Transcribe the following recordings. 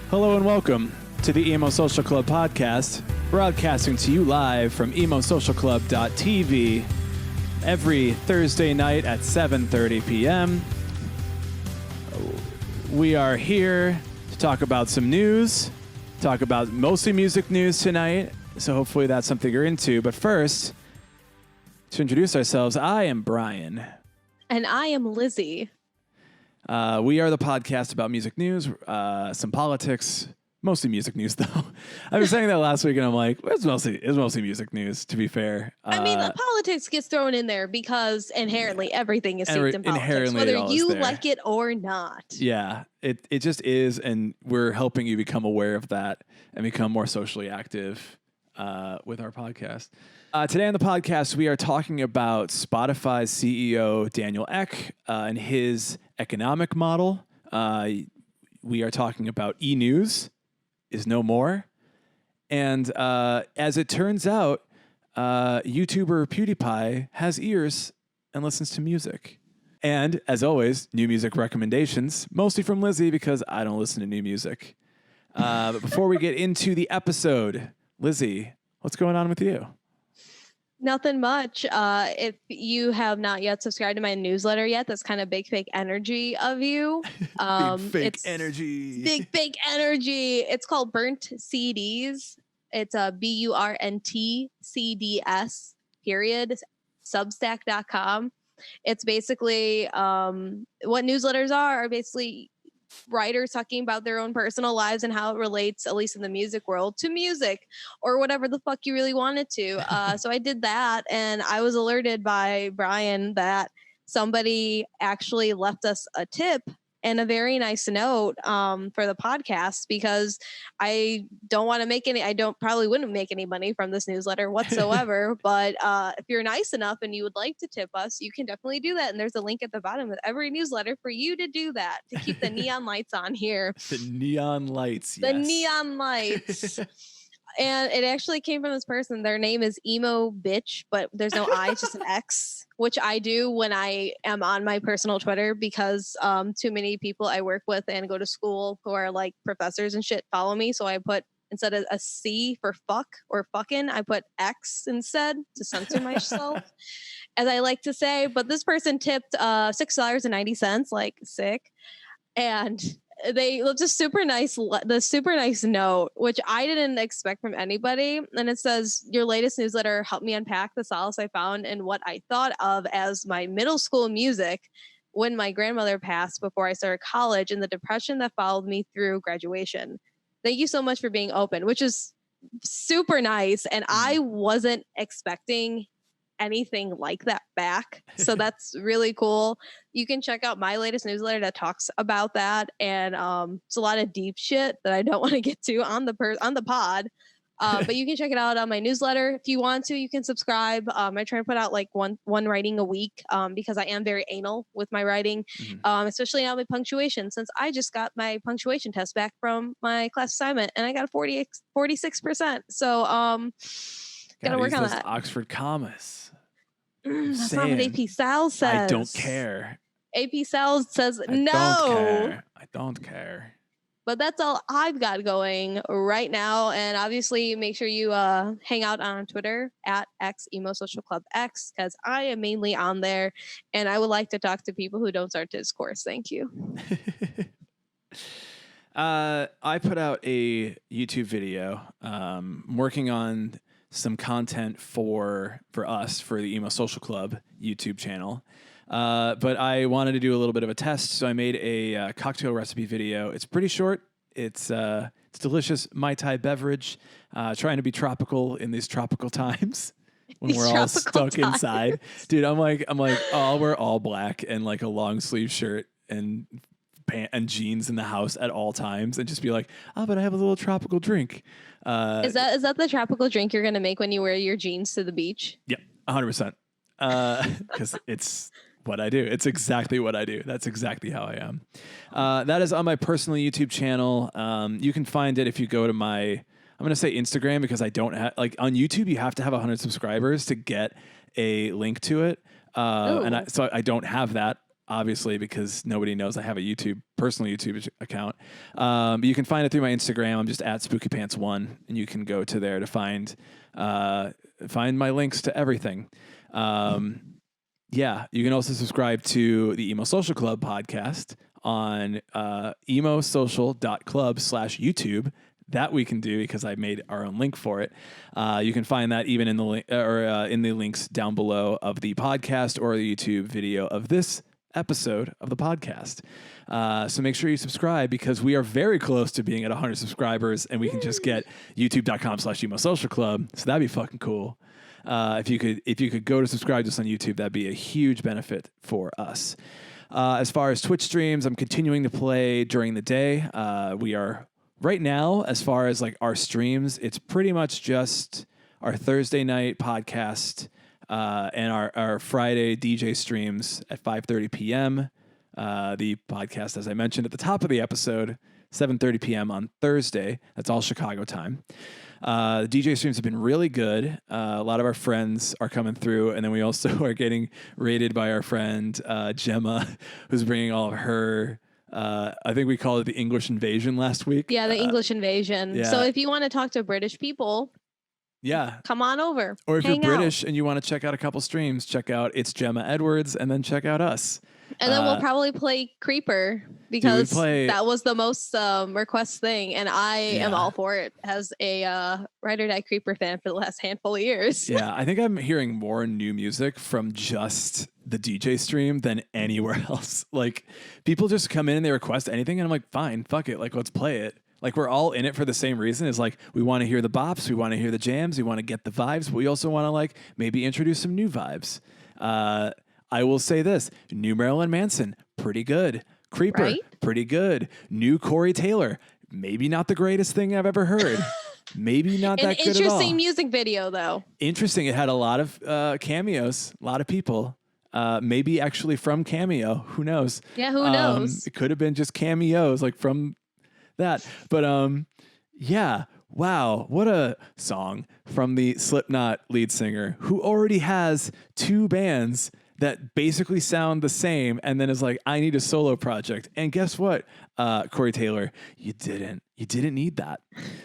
Hello and welcome to the Emo Social Club podcast, broadcasting to you live from emosocialclub.tv every Thursday night at 7:30 p.m. We are here to talk about some news, talk about mostly music news tonight, so hopefully that's something you're into. But first, to introduce ourselves, I am Brian. And I am Lizzie. We are the podcast about music news, some politics, mostly music news, though. I was saying that last week, and I'm like, well, it's mostly music news, to be fair. I mean, the politics gets thrown in there because inherently everything is steeped in politics, whether you like it or not. Yeah, it just is, and we're helping you become aware of that and become more socially active with our podcast. Today on the podcast, we are talking about Spotify's CEO, Daniel Ek, and his economic model. We are talking about e-news is no more. And as it turns out, YouTuber PewDiePie has ears and listens to music. And as always, new music recommendations, mostly from Lizzie because I don't listen to new music. But before we get into the episode, Lizzie, what's going on with you? Nothing much. If you have not yet subscribed to my newsletter yet, that's kind of big fake energy of you. Big fake energy. Big fake energy. It's called Burnt CDs. It's a BURNT CDS Substack.com. It's basically what newsletters are basically writers talking about their own personal lives and how it relates, at least in the music world, to music or whatever the fuck you really wanted to. So I did that, and I was alerted by Brian that somebody actually left us a tip and a very nice note for the podcast, because I don't want to make any, probably wouldn't make any money from this newsletter whatsoever. But if you're nice enough and you would like to tip us, you can definitely do that. And there's a link at the bottom of every newsletter for you to do that, to keep the neon lights on here. The neon lights. The neon lights. And it actually came from this person. Their name is Emo Bitch, but there's no I, it's just an X, which I do when I am on my personal Twitter, because too many people I work with and go to school who are like professors and shit follow me. So I put, instead of a C for fuck or fucking, I put X instead to censor myself, as I like to say. But this person tipped $6.90, like sick. And they left a super nice note, which I didn't expect from anybody. And it says, your latest newsletter helped me unpack the solace I found in what I thought of as my middle school music when my grandmother passed before I started college, and the depression that followed me through graduation. Thank you so much for being open, which is super nice. And I wasn't expecting anything like that back, so that's really cool. You can check out my latest newsletter that talks about that, and it's a lot of deep shit that I don't want to get to on the pod, but you can check it out on my newsletter if you want to. You can subscribe. I try to put out like one writing a week, because I am very anal with my writing, especially on my punctuation, since I just got my punctuation test back from my class assignment and I got a 46%. So gotta work on that. Oxford commas. That's not what AP Sal says. I don't care. AP Sal says no. I don't care. But that's all I've got going right now. And obviously, make sure you hang out on Twitter at @EmoSocialClubX, because I am mainly on there, and I would like to talk to people who don't start discourse. Thank you. I put out a YouTube video. Working on some content for us for the Emo Social Club YouTube channel, but I wanted to do a little bit of a test, so I made a cocktail recipe video. It's pretty short. It's delicious Mai Tai beverage, trying to be tropical in these tropical times when we're all stuck inside. Dude, I'm like, oh, I'll wear all black and like a long sleeve shirt and and jeans in the house at all times and just be like, oh, but I have a little tropical drink. Is that the tropical drink you're gonna make when you wear your jeans to the beach? Yep, 100%. Because it's what I do. It's exactly what I do. That's exactly how I am. That is on my personal YouTube channel. You can find it if you go to my, I'm going to say Instagram, because I don't have, like, on YouTube, you have to have 100 subscribers to get a link to it. So I don't have that, obviously, because nobody knows I have a personal YouTube account. But you can find it through my Instagram. I'm just at SpookyPants1, and you can go to there to find my links to everything. Yeah, you can also subscribe to the Emo Social Club podcast on emosocial.club/YouTube. That we can do because I made our own link for it. You can find that even in the link in the links down below of the podcast or the YouTube video of this episode of the podcast. So make sure you subscribe, because we are very close to being at 100 subscribers, and we can just get youtube.com/emosocialclub. So that'd be fucking cool. If you could go to subscribe to us on YouTube, that'd be a huge benefit for us. As far as Twitch streams, I'm continuing to play during the day. We are right now, as far as like our streams, it's pretty much just our Thursday night podcast and our Friday DJ streams at 5:30 p.m. The podcast, as I mentioned at the top of the episode, 7:30 p.m. on Thursday. That's all Chicago time. The DJ streams have been really good. A lot of our friends are coming through, and then we also are getting rated by our friend Gemma, who's bringing all of her. I think we called it the English invasion last week. Yeah, the English invasion. Yeah. So if you want to talk to British people, yeah, come on over. Or if you're British and you want to check out a couple streams, check out It's Gemma Edwards, and then check out us. And then we'll probably play Creeper, because that was the most request thing, and I am all for it as a Ride or Die Creeper fan for the last handful of years. Yeah, I think I'm hearing more new music from just the DJ stream than anywhere else. Like, people just come in and they request anything, and I'm like, fine, fuck it, like, let's play it. Like, we're all in it for the same reason. It's like, we want to hear the bops, we want to hear the jams, we want to get the vibes, but we also want to, like, maybe introduce some new vibes. I will say this: new Marilyn Manson, pretty good. Creeper, right? Pretty good. New Corey Taylor, maybe not the greatest thing I've ever heard. Maybe not that good at all. Interesting music video, though. Interesting. It had a lot of cameos, a lot of people. Maybe actually from Cameo. Who knows? Yeah, who knows? It could have been just cameos, like from that. But yeah. Wow, what a song from the Slipknot lead singer, who already has 2 bands that basically sound the same, and then is like, I need a solo project. And guess what, Corey Taylor, you didn't need that.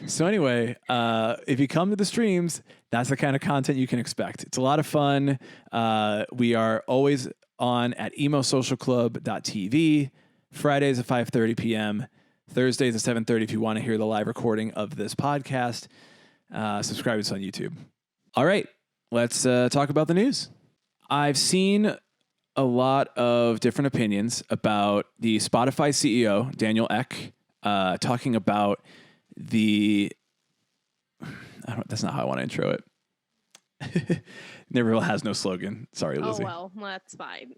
So anyway, if you come to the streams, that's the kind of content you can expect. It's a lot of fun. We are always on at emosocialclub.tv, Fridays at 5:30 p.m., Thursdays at 7:30 if you want to hear the live recording of this podcast. Subscribe to us on YouTube. All right, let's talk about the news. I've seen a lot of different opinions about the Spotify CEO, Daniel Ek, talking about that's not how I want to intro it. Never has no slogan. Sorry, Lizzie. Oh, well, that's fine.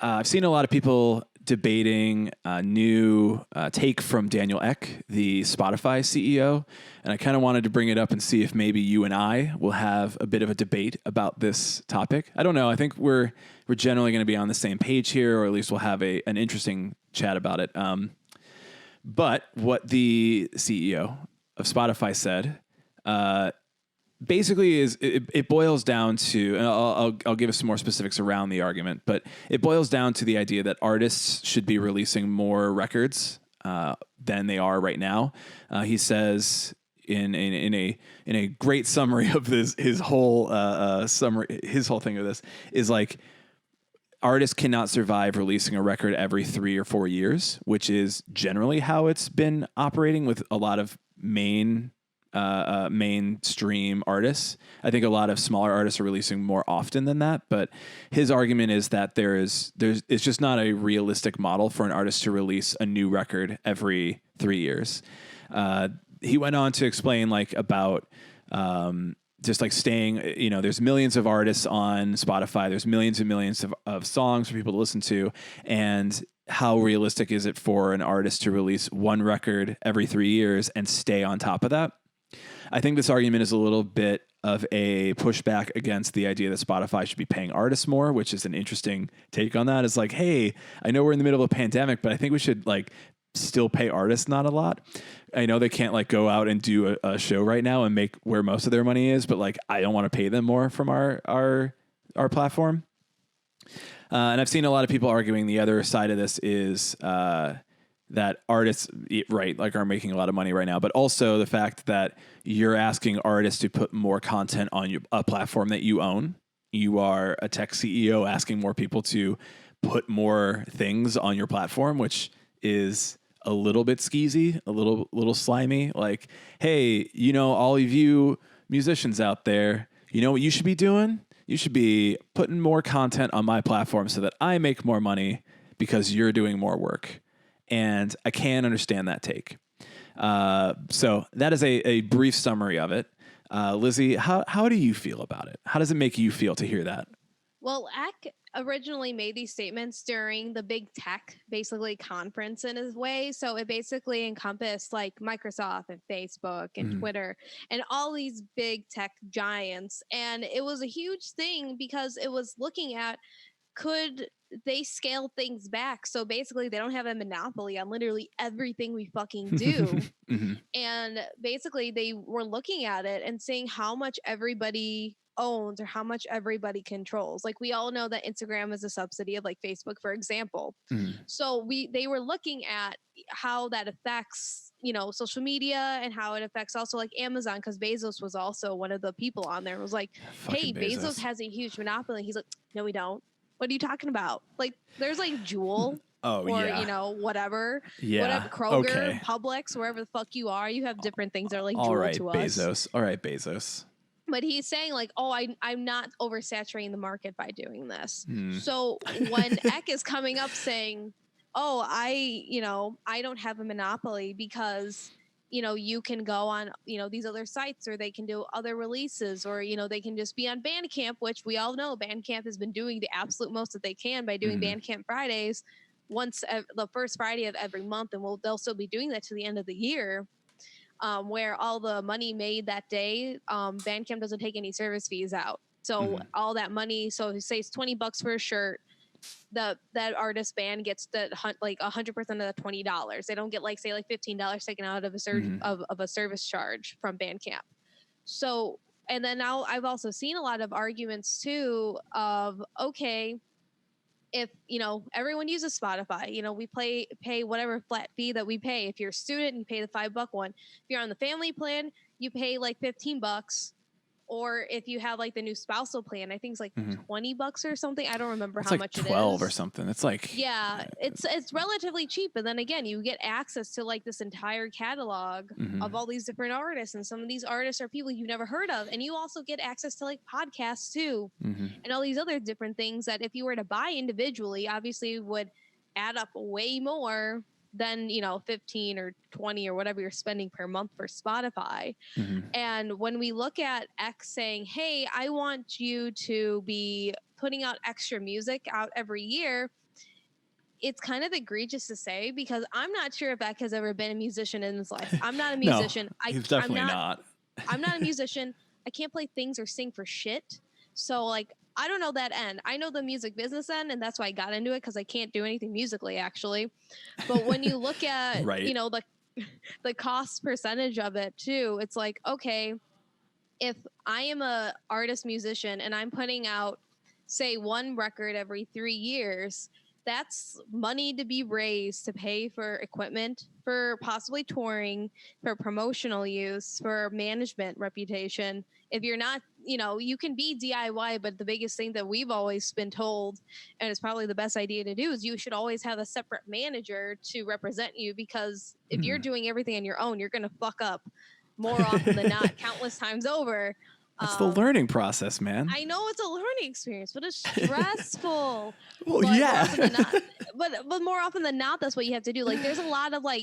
I've seen a lot of people debating a new take from Daniel Ek, the Spotify CEO, and I kind of wanted to bring it up and see if maybe you and I will have a bit of a debate about this topic. I don't know. I think we're generally going to be on the same page here, or at least we'll have an interesting chat about it. But what the CEO of Spotify said basically is it boils down to, and I'll give us some more specifics around the argument, but it boils down to the idea that artists should be releasing more records than they are right now. He says in a great summary of this, his whole thing of this is like, artists cannot survive releasing a record every 3 or 4 years, which is generally how it's been operating with a lot of mainstream artists. I think a lot of smaller artists are releasing more often than that, but his argument is that it's just not a realistic model for an artist to release a new record every 3 years. He went on to explain like about just like staying, there's millions of artists on Spotify. There's millions and millions of songs for people to listen to. And how realistic is it for an artist to release one record every 3 years and stay on top of that? I think this argument is a little bit of a pushback against the idea that Spotify should be paying artists more, which is an interesting take on that. It's like, hey, I know we're in the middle of a pandemic, but I think we should like still pay artists not a lot. I know they can't like go out and do a show right now and make where most of their money is, but like I don't want to pay them more from our platform. And I've seen a lot of people arguing the other side of this is that artists, right, like are making a lot of money right now, but also the fact that you're asking artists to put more content on a platform that you own. You are a tech CEO asking more people to put more things on your platform, which is a little bit skeezy, a little slimy. Like, hey, all of you musicians out there, you know what you should be doing? You should be putting more content on my platform so that I make more money because you're doing more work. And I can understand that take. So that is a brief summary of it. Lizzie, how do you feel about it? How does it make you feel to hear that? Well, Eck originally made these statements during the big tech, basically conference in his way. So it basically encompassed like Microsoft and Facebook and Twitter and all these big tech giants. And it was a huge thing because it was looking at, could they scale things back? So basically they don't have a monopoly on literally everything we fucking do. And basically they were looking at it and seeing how much everybody owns or how much everybody controls. Like we all know that Instagram is a subsidy of like Facebook, for example. So they were looking at how that affects, social media and how it affects also like Amazon, because Bezos was also one of the people on there. It was like, hey, Bezos has a huge monopoly. He's like, no, we don't. What are you talking about? Like there's like Jewel. Whatever. Yeah. Kroger, Publix, wherever the fuck you are, you have different things that are like Jewel to us. All right, Bezos. But he's saying like, oh, I'm not oversaturating the market by doing this. So when Eck is coming up saying, oh, I don't have a monopoly because, you can go on, these other sites, or they can do other releases, or, they can just be on Bandcamp, which we all know Bandcamp has been doing the absolute most that they can by doing Bandcamp Fridays once the first Friday of every month. And they'll still be doing that to the end of the year. Where all the money made that day, Bandcamp doesn't take any service fees out. So all that money, so say it's $20 for a shirt, that artist band gets like 100% of the $20. They don't get like say like $15 taken out of a service charge from Bandcamp. So, and then now I've also seen a lot of arguments too of, okay, if everyone uses Spotify, we pay whatever flat fee that we pay. If you're a student, you pay the $5 one. If you're on the family plan, you pay like $15. Or if you have like the new spousal plan, I think it's like $20 or something. I don't remember how much it is. 12 or something. It's like it's relatively cheap. And then again, you get access to like this entire catalog of all these different artists, and some of these artists are people you've never heard of, and you also get access to like podcasts too, and all these other different things that if you were to buy individually, obviously would add up way more than 15 or 20 or whatever you're spending per month for Spotify. And when we look at X saying, hey, I want you to be putting out extra music out every year, it's kind of egregious to say, because I'm not sure if X has ever been a musician in his life. I'm not a musician. No, he's definitely not. I'm not a musician. I can't play things or sing for shit. So like, I don't know that end. I know the music business end, and that's why I got into it, because I can't do anything musically, actually. But when you look at, the cost percentage of it too, it's like, okay, if I am a artist musician and I'm putting out, say, one record every 3 years, that's money to be raised to pay for equipment, for possibly touring, for promotional use, for management reputation. If you're not, you can be DIY, but the biggest thing that we've always been told, and it's probably the best idea to do, is you should always have a separate manager to represent you, because if you're doing everything on your own, you're going to fuck up more often than not, countless times over. That's the learning process, man. I know it's a learning experience, but it's stressful. Well, yeah. But more often than not, that's what you have to do. Like, there's a lot of like,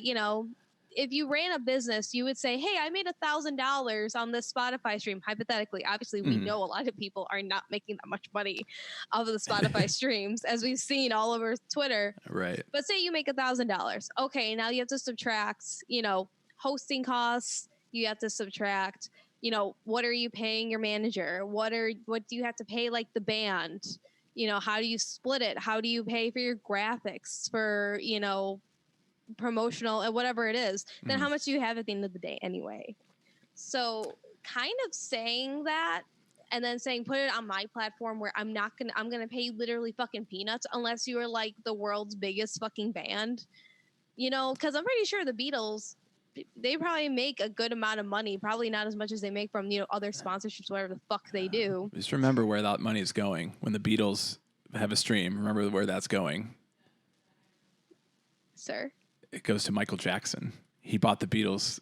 if you ran a business, you would say, hey, I made $1,000 on this Spotify stream. Hypothetically, obviously, we know a lot of people are not making that much money off of the Spotify streams, as we've seen all over Twitter. Right. But say you make $1,000. Okay, now you have to subtract, hosting costs. You have to subtract, what are you paying your manager? What do you have to pay like the band? How do you split it? How do you pay for your graphics, for, promotional and whatever it is? Then how much do you have at the end of the day anyway? So kind of saying that and then saying, put it on my platform where I'm going to pay literally fucking peanuts unless you are like the world's biggest fucking band, because I'm pretty sure the Beatles, they probably make a good amount of money, probably not as much as they make from, other sponsorships, whatever the fuck they do. Just remember where that money is going. When the Beatles have a stream, remember where that's going. Sir? It goes to Michael Jackson. He bought the Beatles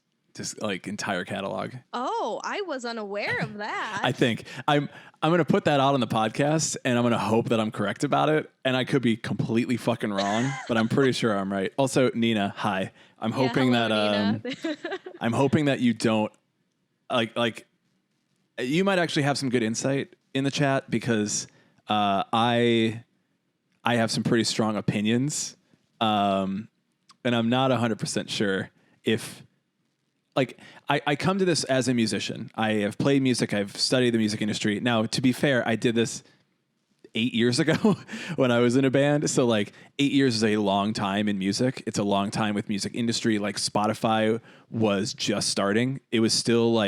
entire catalog. Oh, I was unaware of that. I think I'm going to put that out on the podcast, and I'm going to hope that I'm correct about it. And I could be completely fucking wrong, but I'm pretty sure I'm right. Also, Nina, hi. I'm hoping hello, I'm hoping that you don't like you might actually have some good insight in the chat, because I have some pretty strong opinions, and I'm not 100% sure if. I come to this as a musician. I have played music. I've studied the music industry. Now, to be fair, I did this 8 years ago when I was in a band. So 8 years is a long time in music. It's a long time with music industry. Spotify was just starting. It was still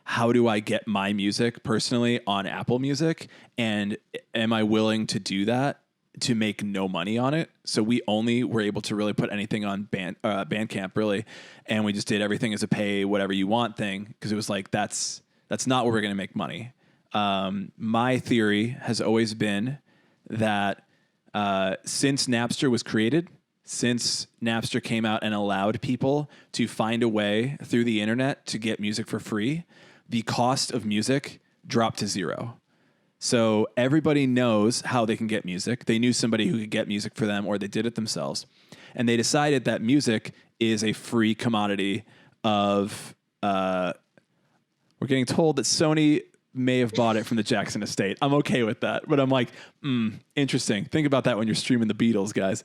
how do I get my music personally on Apple Music? And am I willing to do that to make no money on it? So we only were able to really put anything on Bandcamp, really. And we just did everything as a pay whatever you want thing, because it was that's not where we're going to make money. My theory has always been that since Napster was created, since Napster came out and allowed people to find a way through the internet to get music for free, the cost of music dropped to zero. So everybody knows how they can get music. They knew somebody who could get music for them, or they did it themselves. And they decided that music is a free commodity of, we're getting told that Sony may have bought it from the Jackson estate. I'm okay with that. But I'm like, interesting. Think about that when you're streaming the Beatles, guys.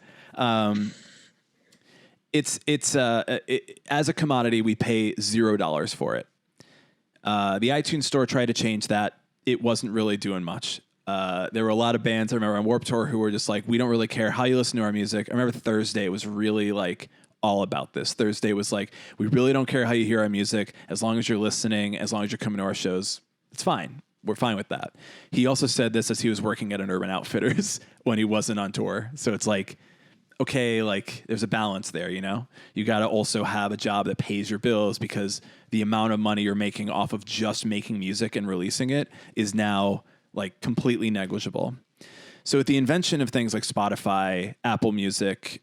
As a commodity, we pay $0 for it. The iTunes store tried to change that. It wasn't really doing much. There were a lot of bands, I remember on Warped Tour, who were just we don't really care how you listen to our music. I remember Thursday was really all about this. Thursday was we really don't care how you hear our music. As long as you're listening, as long as you're coming to our shows, it's fine. We're fine with that. He also said this as he was working at an Urban Outfitters when he wasn't on tour. So it's okay, there's a balance there, You got to also have a job that pays your bills, because the amount of money you're making off of just making music and releasing it is now completely negligible. So with the invention of things like Spotify, Apple Music,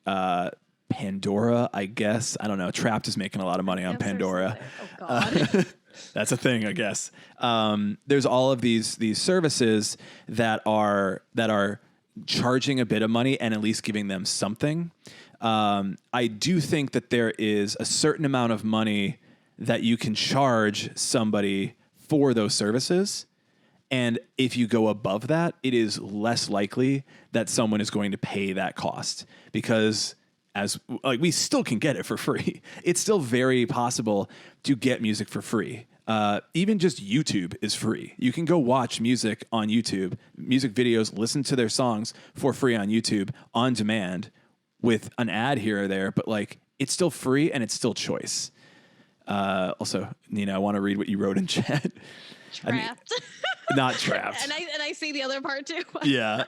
Pandora, I guess, I don't know, Trapped is making a lot of money on Pandora. Oh God. That's a thing, I guess. There's all of these services that are charging a bit of money and at least giving them something. I do think that there is a certain amount of money that you can charge somebody for those services. And if you go above that, it is less likely that someone is going to pay that cost, because we still can get it for free. It's still very possible to get music for free. Even just YouTube is free. You can go watch music on YouTube, music videos, listen to their songs for free on YouTube on demand with an ad here or there, but it's still free and it's still choice. Also, Nina, I want to read what you wrote in chat. Trapped. Not Trapped. and I see the other part too. Yeah.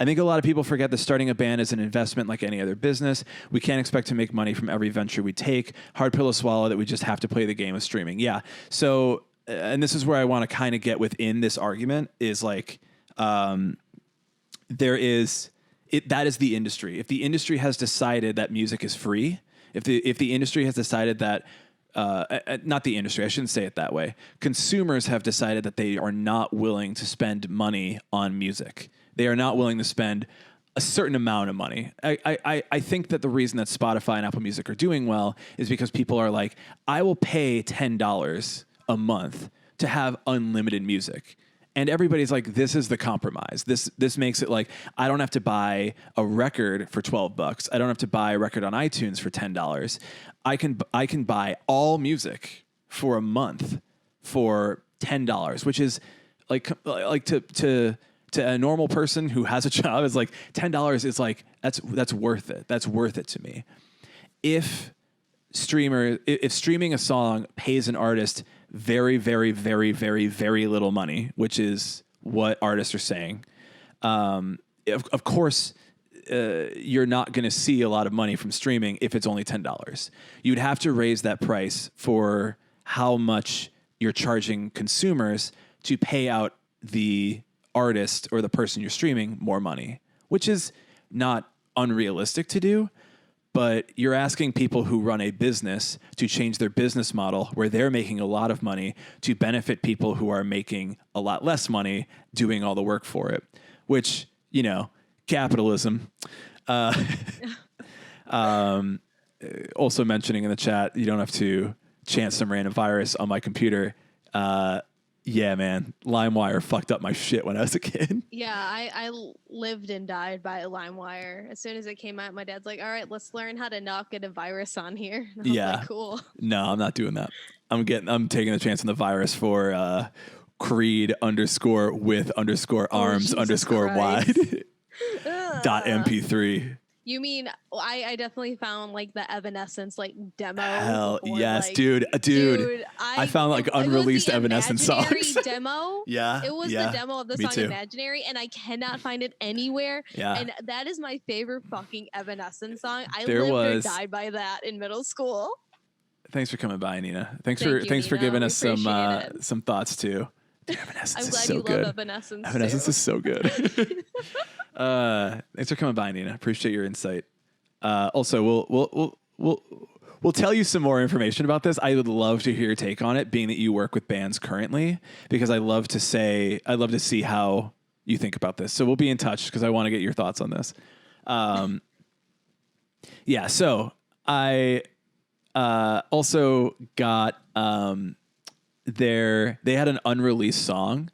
I think a lot of people forget that starting a band is an investment like any other business. We can't expect to make money from every venture we take. Hard pill to swallow that we just have to play the game of streaming. Yeah. So, and this is where I want to kind of get within this argument is there is that is the industry. If the industry has decided that music is free, if the industry has decided that not the industry, I shouldn't say it that way. Consumers have decided that they are not willing to spend money on music. They are not willing to spend a certain amount of money. I think that the reason that Spotify and Apple Music are doing well is because people are like, I will pay $10 a month to have unlimited music. And everybody's like, this is the compromise. This makes it like, I don't have to buy a record for $12. I don't have to buy a record on iTunes for $10. I can buy all music for a month for $10, which is like to a normal person who has a job is like $10 is like, that's worth it. That's worth it to me. If streaming a song pays an artist very, very, very, very, very little money, which is what artists are saying. Of course, you're not going to see a lot of money from streaming if it's only $10. You'd have to raise that price for how much you're charging consumers to pay out the artist or the person you're streaming more money, which is not unrealistic to do. But you're asking people who run a business to change their business model where they're making a lot of money to benefit people who are making a lot less money doing all the work for it, which, you know, capitalism. Also mentioning in the chat, you don't have to chance some random virus on my computer. Yeah, man, LimeWire fucked up my shit when I was a kid. Yeah, I lived and died by LimeWire. As soon as it came out, my dad's like, all right, let's learn how to not get a virus on here. And I was like, cool. No, I'm not doing that. I'm taking the chance on the virus for Creed _with_arms_wide .mp3. You mean I definitely found like the Evanescence like demo. Hell yes, like, dude. I found like unreleased Evanescence songs. Demo. Yeah, it was the demo of the song too. Imaginary, and I cannot find it anywhere. Yeah, and that is my favorite fucking Evanescence song. I lived or died by that in middle school. Thanks for coming by, Nina. Thanks for giving us some thoughts too. Dude, Evanescence I'm glad is so you good. love Evanescence. Evanescence is so good. Thanks for coming by, Nina. Appreciate your insight. Also, we'll tell you some more information about this. I would love to hear your take on it, being that you work with bands currently, because I'd love to see how you think about this. So we'll be in touch because I want to get your thoughts on this. Yeah. So I also got they had an unreleased song.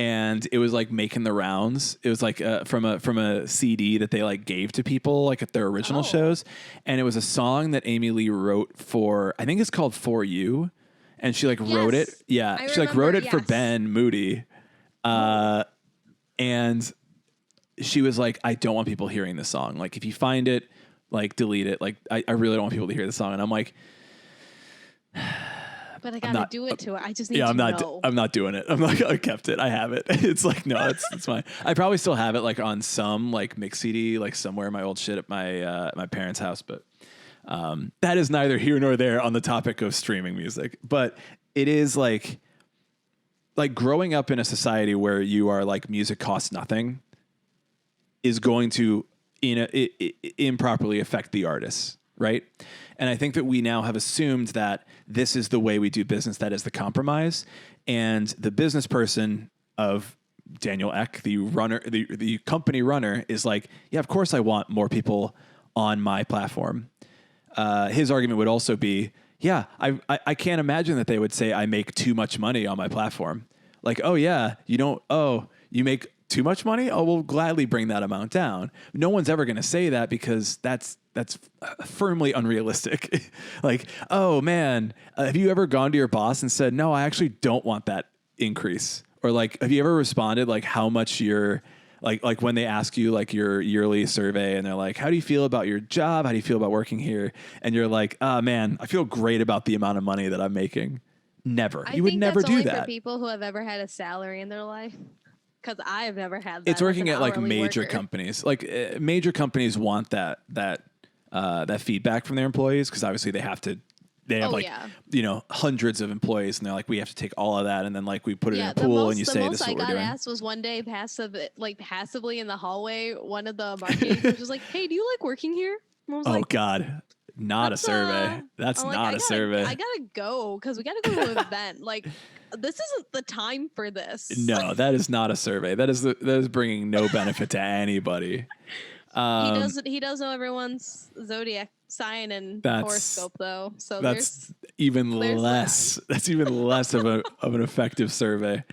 And it was like making the rounds. It was like from a CD that they like gave to people like at their original shows. And it was a song that Amy Lee wrote for, I think it's called For You. And she like wrote it. Yeah. She like wrote it for Ben Moody. And she was like, I don't want people hearing this song. Like if you find it, like delete it. Like I really don't want people to hear the song. And I'm like, but I gotta do it to it. I just need to know. I'm not doing it. I'm like, I kept it. I have it. It's like, no, it's fine. I probably still have it like on some like mix CD, like somewhere in my old shit at my parents' house. But that is neither here nor there on the topic of streaming music. But it is like growing up in a society where you are like music costs nothing is going to improperly affect the artists, right? And I think that we now have assumed that this is the way we do business. That is the compromise. And the business person of Daniel Ek, the runner, the company runner, is like, yeah, of course I want more people on my platform. His argument would also be, yeah, I can't imagine that they would say I make too much money on my platform. Like, oh yeah, you make too much money? Oh, we'll gladly bring that amount down. No one's ever going to say that because that's firmly unrealistic. Like, oh man, have you ever gone to your boss and said, no, I actually don't want that increase? Or like, have you ever responded like how much you're like when they ask you like your yearly survey and they're like, how do you feel about your job? How do you feel about working here? And you're like, oh man, I feel great about the amount of money that I'm making. Never. You would never do that. For people who have ever had a salary in their life. Because I've never had that. It's working at like major companies. Like major companies want that feedback from their employees because obviously they have hundreds of employees and they're like, we have to take all of that and then like we put it in a pool and you say this is what we're doing. The most I got asked was one day passively in the hallway, one of the marketing was just like, hey, do you like working here? And I was like, God. Not a survey. That's not a survey. I gotta go because we gotta go to an event. Like, this isn't the time for this. No, that is not a survey. That is bringing no benefit to anybody. He does know everyone's zodiac sign and That's- horoscope though. So That's even there's less. That's even less of an effective survey.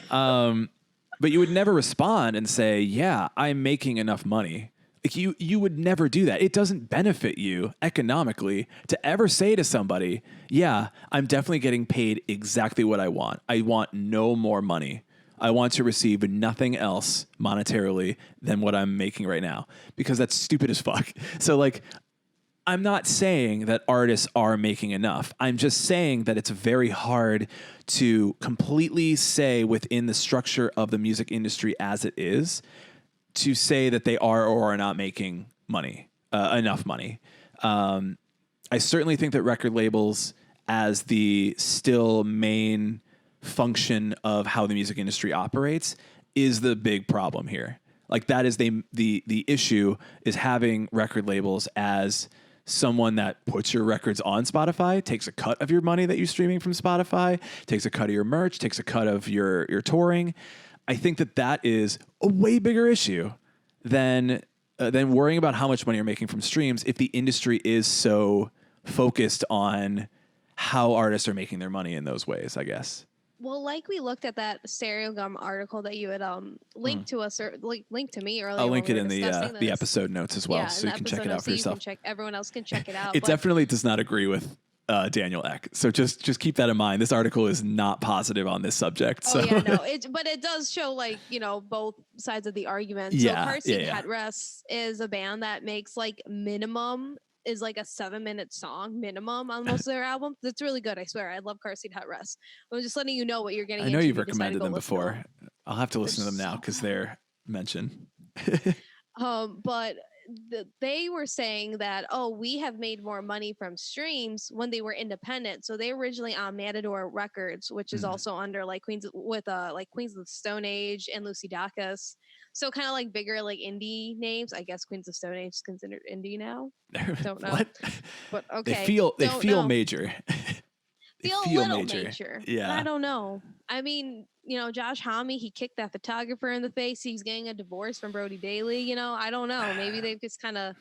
But you would never respond and say, "Yeah, I'm making enough money." Like you would never do that. It doesn't benefit you economically to ever say to somebody, "Yeah, I'm definitely getting paid exactly what I want. I want no more money. I want to receive nothing else monetarily than what I'm making right now," because that's stupid as fuck. So like, I'm not saying that artists are making enough. I'm just saying that it's very hard to completely say within the structure of the music industry as it is to say that they are or are not making money, enough money. I certainly think that record labels, as the still main function of how the music industry operates, is the big problem here. Like that is the issue, is having record labels as someone that puts your records on Spotify, takes a cut of your money that you're streaming from Spotify, takes a cut of your merch, takes a cut of your touring. I think that is a way bigger issue than worrying about how much money you're making from streams, if the industry is so focused on how artists are making their money in those ways, I guess. Well, like we looked at that Stereogum article that you had linked to us, or linked to me earlier. I'll link when it we were in discussing the this. episode notes as well, Yeah, so in you the can check it episode out for notes, so yourself. Everyone else can check it out. It but definitely does not agree with Daniel Eck. So just keep that in mind. This article is not positive on this subject. So. Oh yeah, no. But it does show like, both sides of the argument. Yeah, So Car Seat yeah. Headrest is a band that makes like minimum is like a 7-minute song minimum on most of their albums. It's really good, I swear. I love Car Seat Headrest. I'm just letting you know what you're getting I know into. you've You decide to recommended go them listen to before. them. I'll have to listen to them They're now so because good. they're mentioned. But they were saying that, we have made more money from streams when they were independent. So they originally on Matador Records, which is also under like Queens of the Stone Age and Lucy Dacus. So kind of like bigger like indie names. I guess Queens of Stone Age is considered indie now. Don't know. What? But okay. They feel know. major. Feel a little major. Yeah. I don't know. I mean, Josh Homme, he kicked that photographer in the face. He's getting a divorce from Brody Daly. I don't know. Maybe they've just kind of,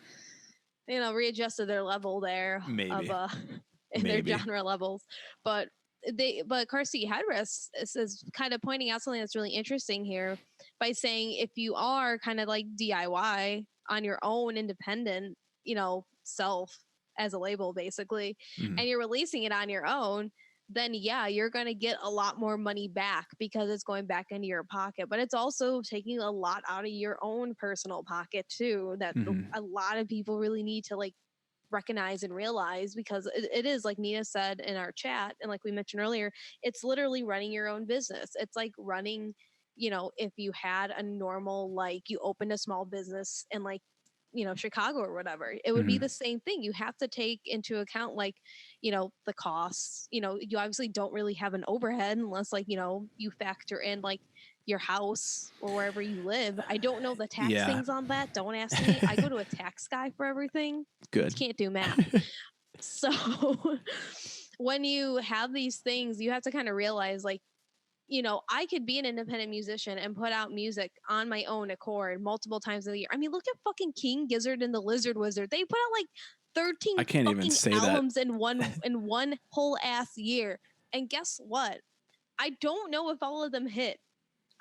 readjusted their level there. Maybe. In their genre levels. But Car Seat Headrest is kind of pointing out something that's really interesting here by saying if you are kind of like DIY on your own independent, self as a label basically, and you're releasing it on your own, then yeah, you're going to get a lot more money back because it's going back into your pocket, but it's also taking a lot out of your own personal pocket too, that a lot of people really need to like recognize and realize, because it is like Nina said in our chat, and like we mentioned earlier, it's literally running your own business. It's like running, if you had a normal, like you opened a small business in like, Chicago or whatever, it would be the same thing. You have to take into account like, the costs, you obviously don't really have an overhead unless like, you factor in like your house or wherever you live. I don't know the tax things on that. Don't ask me. I go to a tax guy for everything. Good. You can't do math. So when you have these things, you have to kind of realize like, I could be an independent musician and put out music on my own accord multiple times a year. I mean, look at fucking King Gizzard and the Lizard Wizard. They put out like 13 I can't even say albums in one whole ass year. And guess what? I don't know if all of them hit.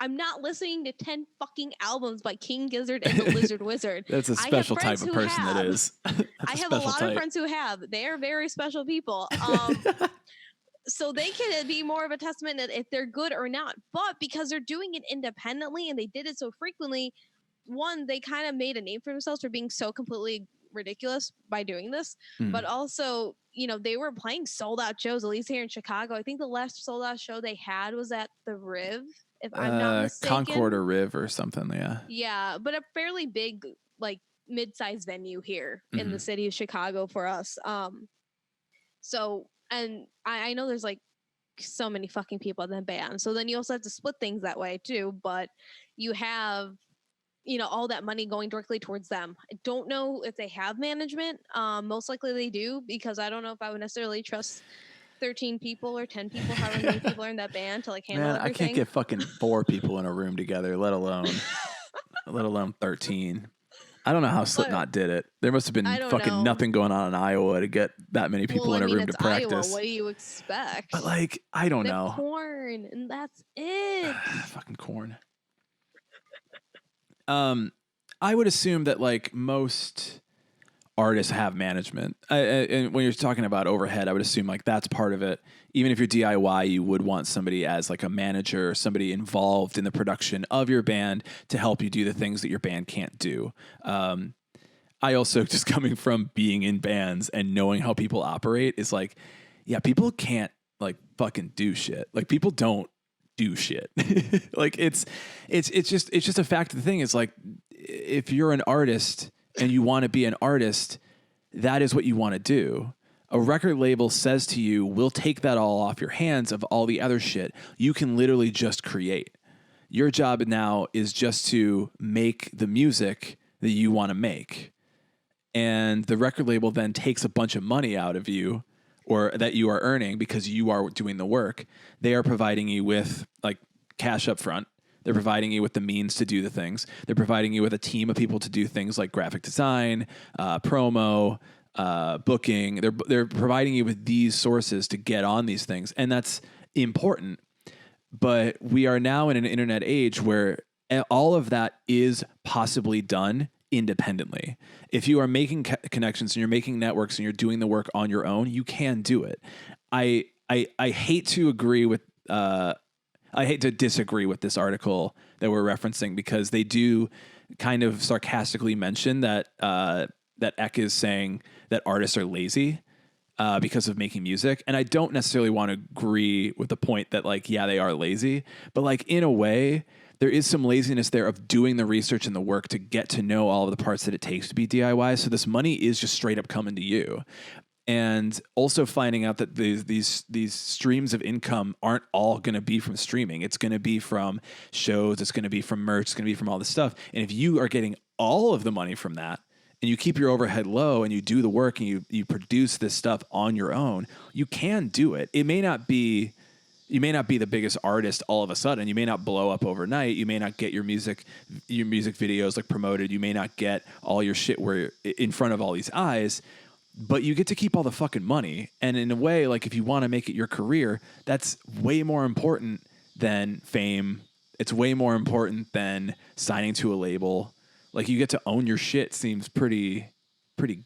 I'm not listening to 10 fucking albums by King Gizzard and the Lizard Wizard. That's a special type of person that is. I have a lot of friends who have. They are very special people. So they can be more of a testament that if they're good or not. But because they're doing it independently and they did it so frequently, one, they kind of made a name for themselves for being so completely ridiculous by doing this. But also, they were playing sold out shows, at least here in Chicago. I think the last sold out show they had was at the Riv, if I'm not mistaken. Concord or Riv or something, yeah. Yeah, but a fairly big, like, mid-sized venue here in the city of Chicago for us. So, and I know there's like so many fucking people in the band. So then you also have to split things that way too. But you have, all that money going directly towards them. I don't know if they have management. Most likely they do, because I don't know if I would necessarily trust 13 people or 10 people, however many people are in that band, to like handle everything. I can't get fucking 4 people in a room together, let alone 13. I don't know how But Slipknot did it. There must have been I don't fucking know. nothing going on in Iowa to get that many people Well, I in a mean, room to it's Iowa. practice. What do you expect? But like, I don't They have know. corn, and that's it. Fucking corn. I would assume that like most artists have management. And when you're talking about overhead, I would assume like that's part of it. Even if you're DIY, you would want somebody as like a manager, somebody involved in the production of your band to help you do the things that your band can't do. I also, just coming from being in bands and knowing how people operate, is like, yeah, people can't like fucking do shit. Like people don't do shit. Like it's just a fact of the thing is like, if you're an artist and you want to be an artist, that is what you want to do. A record label says to you, we'll take that all off your hands of all the other shit. You can literally just create. Your job now is just to make the music that you want to make. And the record label then takes a bunch of money out of you, or that you are earning because you are doing the work. They are providing you with like cash up front. They're providing you with the means to do the things. They're providing you with a team of people to do things like graphic design, promo, booking. They're providing you with these sources to get on these things. And that's important. But we are now in an internet age where all of that is possibly done independently. If you are making connections and you're making networks and you're doing the work on your own, you can do it. I hate to agree with I hate to disagree with this article that we're referencing, because they do kind of sarcastically mention that that Eck is saying that artists are lazy because of making music. And I don't necessarily want to agree with the point that like, yeah, they are lazy, but like in a way, there is some laziness there of doing the research and the work to get to know all of the parts that it takes to be DIY. So this money is just straight up coming to you. And also finding out that these streams of income aren't all going to be from streaming. It's going to be from shows. It's going to be from merch. It's going to be from all this stuff. And if you are getting all of the money from that, and you keep your overhead low and you do the work and you produce this stuff on your own, you can do it. It may not be, you may not be the biggest artist all of a sudden. You may not blow up overnight. You may not get your music videos like promoted. You may not get all your shit where in front of all these eyes, but you get to keep all the fucking money. And in a way, like if you want to make it your career, that's way more important than fame. It's way more important than signing to a label. Like you get to own your shit seems pretty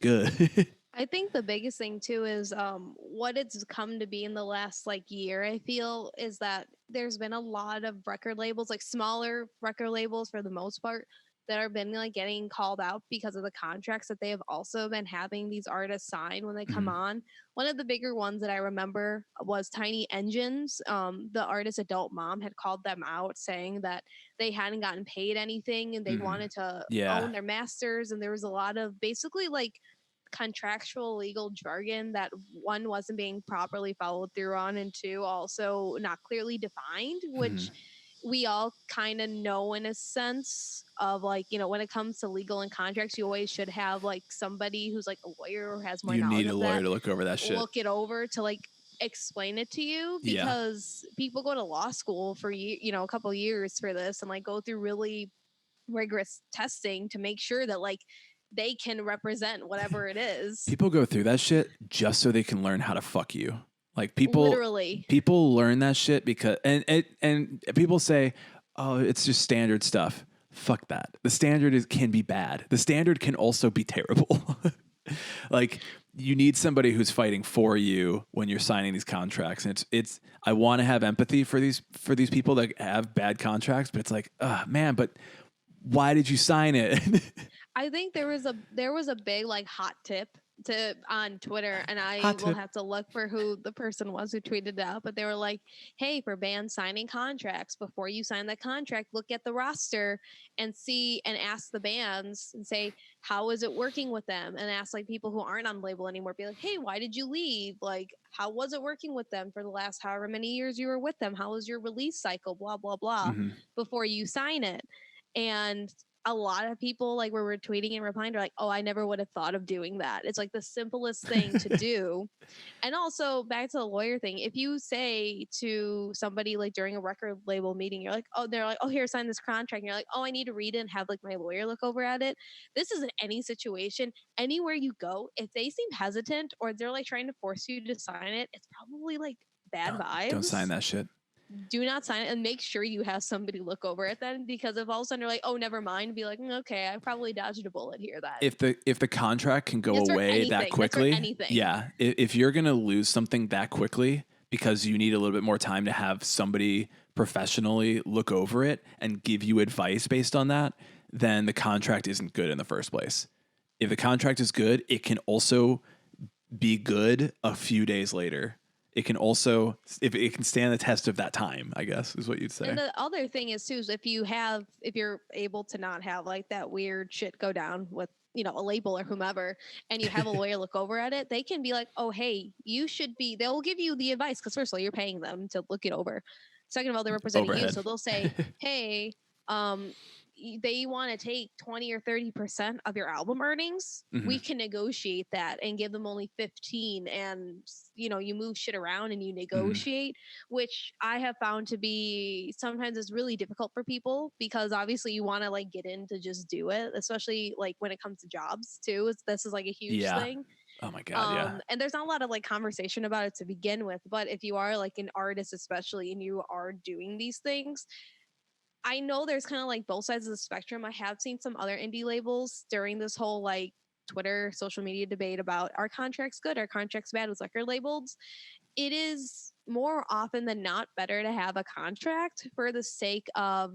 good. I think the biggest thing too is what it's come to be in the last like year. I feel is that there's been a lot of record labels, like smaller record labels for the most part, that have been like getting called out because of the contracts that they have also been having these artists sign when they come on. One of the bigger ones that I remember was Tiny Engines. The artist Adult Mom had called them out saying that they hadn't gotten paid anything and they wanted to own their masters. And there was a lot of basically like contractual legal jargon that one wasn't being properly followed through on, and two also not clearly defined, which we all kind of know in a sense of like, you know, when it comes to legal and contracts, you always should have like somebody who's like a lawyer or has more knowledge. You need a lawyer to look over that shit. Look it over to like explain it to you, because people go to law school for a couple years for this and like go through really rigorous testing to make sure that like they can represent whatever it is. People go through that shit just so they can learn how to fuck you. Like people learn that shit because and people say, "Oh, it's just standard stuff." Fuck that. The standard can be bad. The standard can also be terrible. Like you need somebody who's fighting for you when you're signing these contracts. And it's I want to have empathy for these people that have bad contracts, but it's like, man, but why did you sign it? I think there was a big like hot tip on Twitter, and I will have to look for who the person was who tweeted it out, but they were like, hey, for bands signing contracts, before you sign that contract, look at the roster and see and ask the bands and say, how is it working with them? And ask like people who aren't on the label anymore, be like, hey, why did you leave? Like, how was it working with them for the last however many years you were with them? How was your release cycle? Blah, blah, blah, before you sign it. And a lot of people like were retweeting and replying are like, oh, I never would have thought of doing that. It's like the simplest thing to do. And also back to the lawyer thing, if you say to somebody like during a record label meeting, you're like, oh, they're like, oh, here, sign this contract. And you're like, oh, I need to read it and have like my lawyer look over at it. This is in any situation, anywhere you go, if they seem hesitant or they're like trying to force you to sign it, it's probably like bad vibes. Don't sign that shit. Do not sign it, and make sure you have somebody look over it then, because if all of a sudden you're like, oh, never mind, be like, okay, I probably dodged a bullet here. That If the contract can go away that quickly, yeah, if you're gonna lose something that quickly because you need a little bit more time to have somebody professionally look over it and give you advice based on that, then the contract isn't good in the first place. If the contract is good, it can also be good a few days later. It can also, if it can stand the test of that time, I guess is what you'd say. And the other thing is too, is if you're able to not have like that weird shit go down with, you know, a label or whomever, and you have a lawyer look over at it, they can be like, oh, hey, you should be, they'll give you the advice. Cause first of all, you're paying them to look it over. Second of all, they're representing you. So they'll say, hey, they want to take 20 or 30% of your album earnings. Mm-hmm. We can negotiate that and give them only 15. And, you know, you move shit around and you negotiate, which I have found to be sometimes is really difficult for people, because obviously you want to like get in to just do it, especially like when it comes to jobs too. This is like a huge thing. Oh my God. Yeah. And there's not a lot of like conversation about it to begin with, but if you are like an artist, especially, and you are doing these things, I know there's kind of like both sides of the spectrum. I have seen some other indie labels during this whole like Twitter, social media debate about are contracts good, are contracts bad with record labels. It is more often than not better to have a contract for the sake of,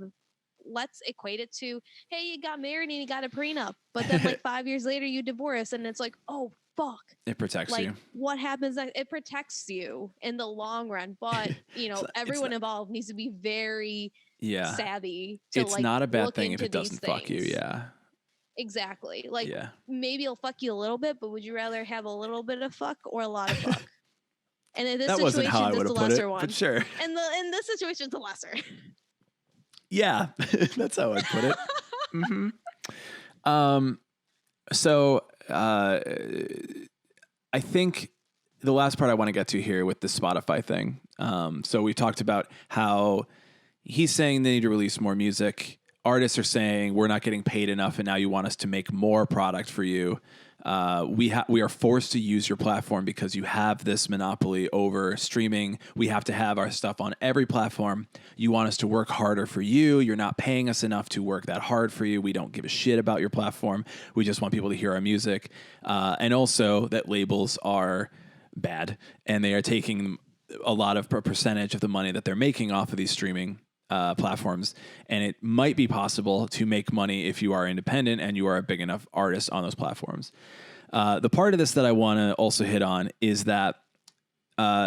let's equate it to, hey, you got married and you got a prenup, but then like 5 years later you divorce, and it's like, oh, fuck. It protects you. What happens? It protects you in the long run, but you know, everyone involved needs to be very savvy. It's like not a bad thing if it doesn't fuck you. Yeah. Exactly. Like maybe it'll fuck you a little bit, but would you rather have a little bit of fuck or a lot of fuck? And in this that situation, wasn't how I it's the lesser one. But sure. And in this situation, it's the lesser. Yeah, that's how I'd put it. Mm-hmm. So I think the last part I want to get to here with the Spotify thing. So we talked about how he's saying they need to release more music. Artists are saying we're not getting paid enough, and now you want us to make more product for you. We are forced to use your platform because you have this monopoly over streaming. We have to have our stuff on every platform. You want us to work harder for you. You're not paying us enough to work that hard for you. We don't give a shit about your platform. We just want people to hear our music. And also that labels are bad, and they are taking a lot of percentage of the money that they're making off of these streaming platforms, and it might be possible to make money if you are independent and you are a big enough artist on those platforms. The part of this that I want to also hit on is that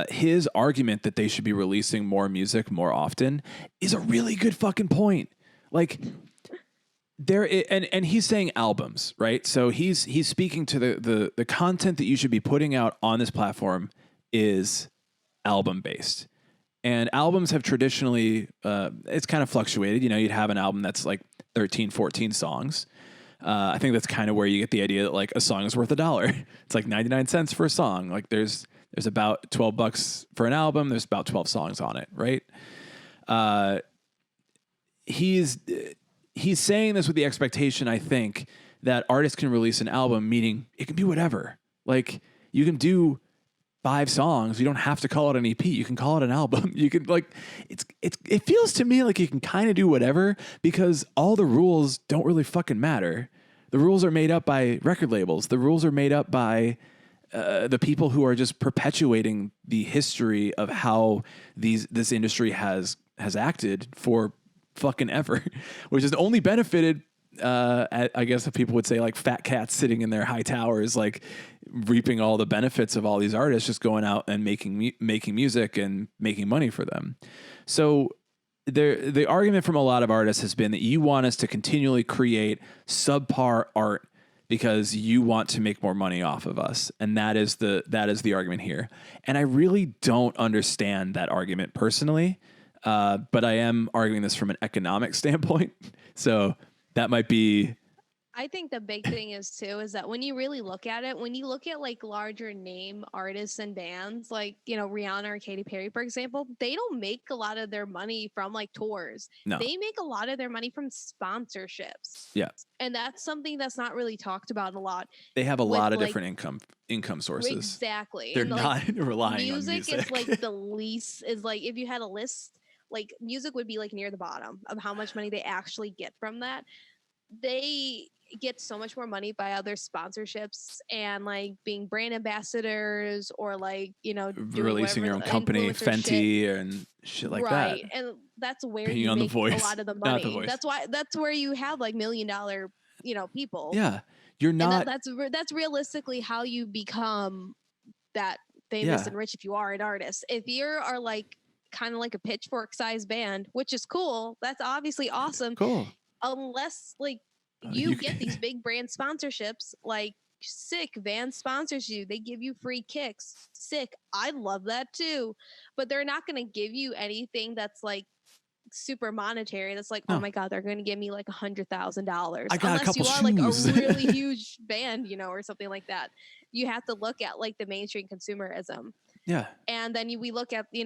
his argument that they should be releasing more music more often is a really good fucking point. Like and he's saying albums, right? So he's speaking to the content that you should be putting out on this platform is album based. And albums have traditionally, it's kind of fluctuated. You know, you'd have an album that's like 13, 14 songs. I think that's kind of where you get the idea that like a song is worth $1. It's like 99 cents for a song. Like there's about $12 for an album. There's about 12 songs on it, right? He's saying this with the expectation, I think, that artists can release an album, meaning it can be whatever. Like you can do 5 songs. You don't have to call it an EP. You can call it an album. You can like, it feels to me like you can kind of do whatever, because all the rules don't really fucking matter. The rules are made up by record labels. The rules are made up by the people who are just perpetuating the history of how this industry has acted for fucking ever, which has only benefited I guess if people would say like fat cats sitting in their high towers, like reaping all the benefits of all these artists just going out and making music and making money for them. So the argument from a lot of artists has been that you want us to continually create subpar art because you want to make more money off of us. And that is the argument here. And I really don't understand that argument personally. But I am arguing this from an economic standpoint. So that might be. I think the big thing is too is that when you really look at it, when you look at like larger name artists and bands, like Rihanna or Katy Perry, for example, they don't make a lot of their money from like tours. No. They make a lot of their money from sponsorships. Yeah. And that's something that's not really talked about a lot. They have a lot of different income sources. Exactly. They're and, not relying on music. music. Is like the least is like if you had a list, like music would be like near the bottom of how much money they actually get from that. They get so much more money by other sponsorships and like being brand ambassadors or like releasing your own company, Fenty shit. and shit like right. that. And that's where Being you on make The Voice. a lot of the Not The money. Voice. That's where you have like $1 million people. Yeah, you're not. And that's realistically how you become that famous and rich if you are an artist. If you are like kind of like a pitchfork size band, which is cool, that's obviously awesome. Cool. Unless like you get these big brand sponsorships, like sick, Van sponsors you, they give you free kicks, sick, I love that too, but they're not going to give you anything that's like super monetary. That's like, oh my god, they're going to give me like $100,000 unless you are like a really huge band, or something like that. You have to look at like the mainstream consumerism. Yeah. And then we look at, the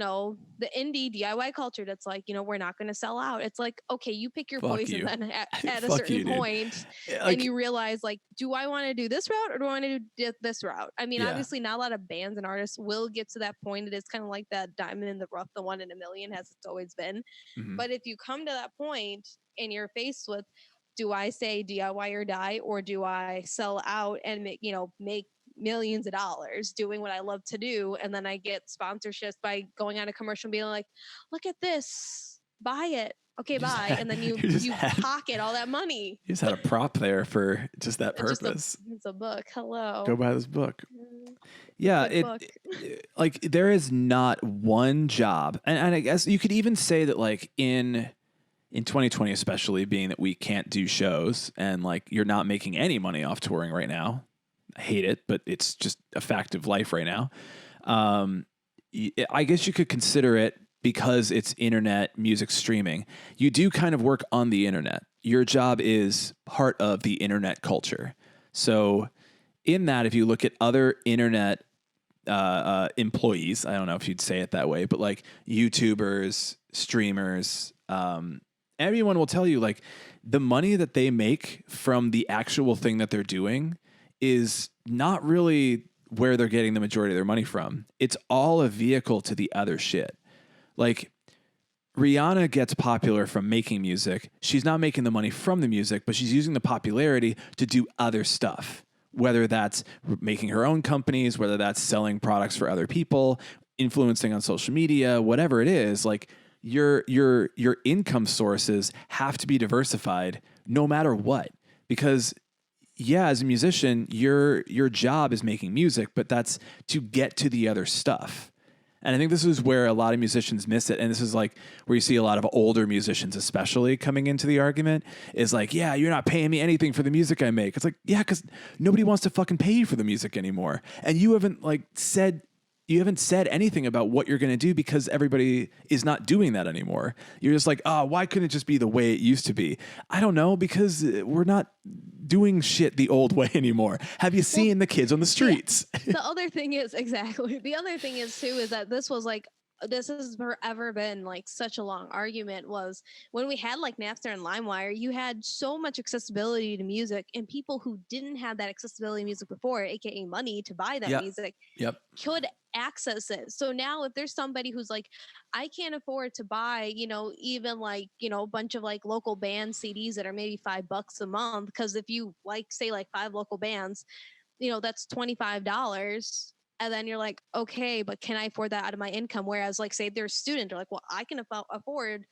indie DIY culture that's like, we're not going to sell out. It's like, okay, you pick your poison then at a certain point and you realize like, do I want to do this route or do I want to do this route? I mean, obviously not a lot of bands and artists will get to that point. It is kind of like that diamond in the rough, the one in a million as it's always been. Mm-hmm. But if you come to that point and you're faced with, do I say DIY or die, or do I sell out and make millions of dollars doing what I love to do, and then I get sponsorships by going on a commercial and being like, look at this, buy it, okay, bye. And then you pocket all that money. You just had a prop there for just that purpose. It's a book. Hello, go buy this book. Yeah, like there is not one job, and I guess you could even say that like in 2020 especially, being that we can't do shows and like you're not making any money off touring right now. I hate it, but it's just a fact of life right now. I guess you could consider it, because it's internet music streaming, you do kind of work on the internet. Your job is part of the internet culture. So in that, if you look at other internet employees, I don't know if you'd say it that way, but like YouTubers, streamers, everyone will tell you like the money that they make from the actual thing that they're doing is not really where they're getting the majority of their money from. It's all a vehicle to the other shit. Like Rihanna gets popular from making music. She's not making the money from the music, but she's using the popularity to do other stuff, whether that's making her own companies, whether that's selling products for other people, influencing on social media, whatever it is. Like your income sources have to be diversified no matter what, because as a musician, your job is making music, but that's to get to the other stuff. And I think this is where a lot of musicians miss it. And this is like where you see a lot of older musicians, especially, coming into the argument is like, yeah, you're not paying me anything for the music I make. It's like, yeah, because nobody wants to fucking pay you for the music anymore. And you haven't said anything about what you're going to do, because everybody is not doing that anymore. You're just like, oh, why couldn't it just be the way it used to be? I don't know, because we're not doing shit the old way anymore. Have you seen the kids on the streets? Yeah. The other thing is, exactly. The other thing is too, is that this has forever been like such a long argument, was when we had like Napster and LimeWire, you had so much accessibility to music, and people who didn't have that accessibility to music before, aka money to buy that music, could access it. So now if there's somebody who's like, I can't afford to buy, even like, a bunch of like local band CDs that are maybe $5 a month, because if you say 5 local bands, that's $25. And then you're like, okay, but can I afford that out of my income? Whereas like, say they're a student, they're like, well, I can afford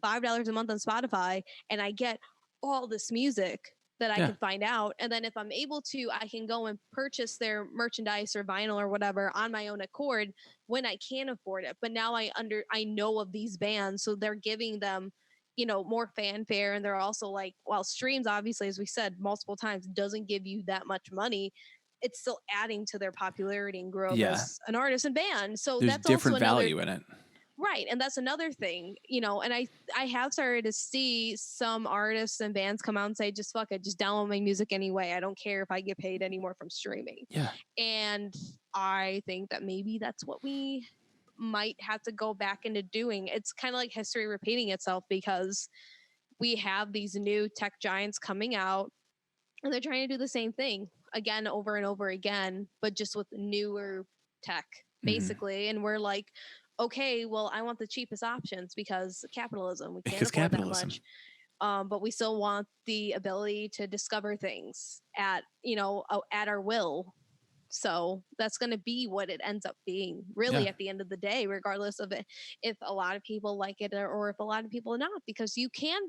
$5 a month on Spotify, and I get all this music that I can find out. And then if I'm able to, I can go and purchase their merchandise or vinyl or whatever on my own accord when I can afford it. But now I know of these bands, so they're giving them, more fanfare. And they're also like, while streams, obviously, as we said multiple times, doesn't give you that much money, it's still adding to their popularity and growth as an artist and band. So there's that's different also value in it. Right. And that's another thing, and I have started to see some artists and bands come out and say, just fuck it, just download my music anyway. I don't care if I get paid anymore from streaming. Yeah. And I think that maybe that's what we might have to go back into doing. It's kind of like history repeating itself, because we have these new tech giants coming out and they're trying to do the same thing again over and over again, but just with newer tech, basically. And we're like, okay, well, I want the cheapest options because capitalism. We can't afford that much. But we still want the ability to discover things at our will. So that's going to be what it ends up being, really, at the end of the day, regardless of it, if a lot of people like it or if a lot of people are not, because you can,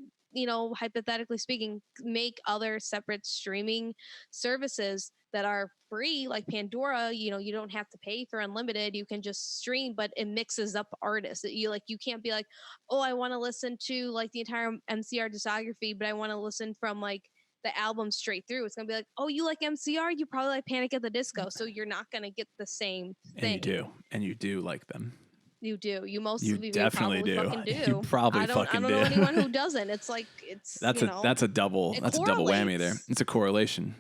hypothetically speaking, make other separate streaming services that are free, like Pandora. You don't have to pay for unlimited. You can just stream, but it mixes up artists. You can't be like, oh, I want to listen to like the entire MCR discography, but I want to listen from like the album straight through. It's gonna be like, oh, you like MCR, you probably like Panic at the Disco, so you're not gonna get the same thing. And you do like them. You do. You definitely do. Fucking do. You probably fucking do. I don't know anyone who doesn't. It's like that's a double whammy there. It's a correlation.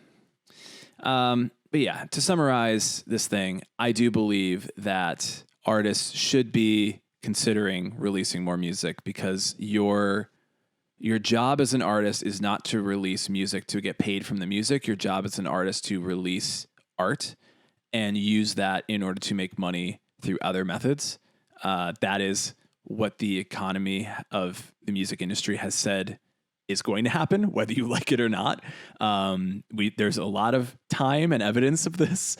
But yeah, to summarize this thing, I do believe that artists should be considering releasing more music, because your job as an artist is not to release music to get paid from the music. Your job as an artist to release art and use that in order to make money through other methods. That is what the economy of the music industry has said is going to happen, whether you like it or not. There's a lot of time and evidence of this.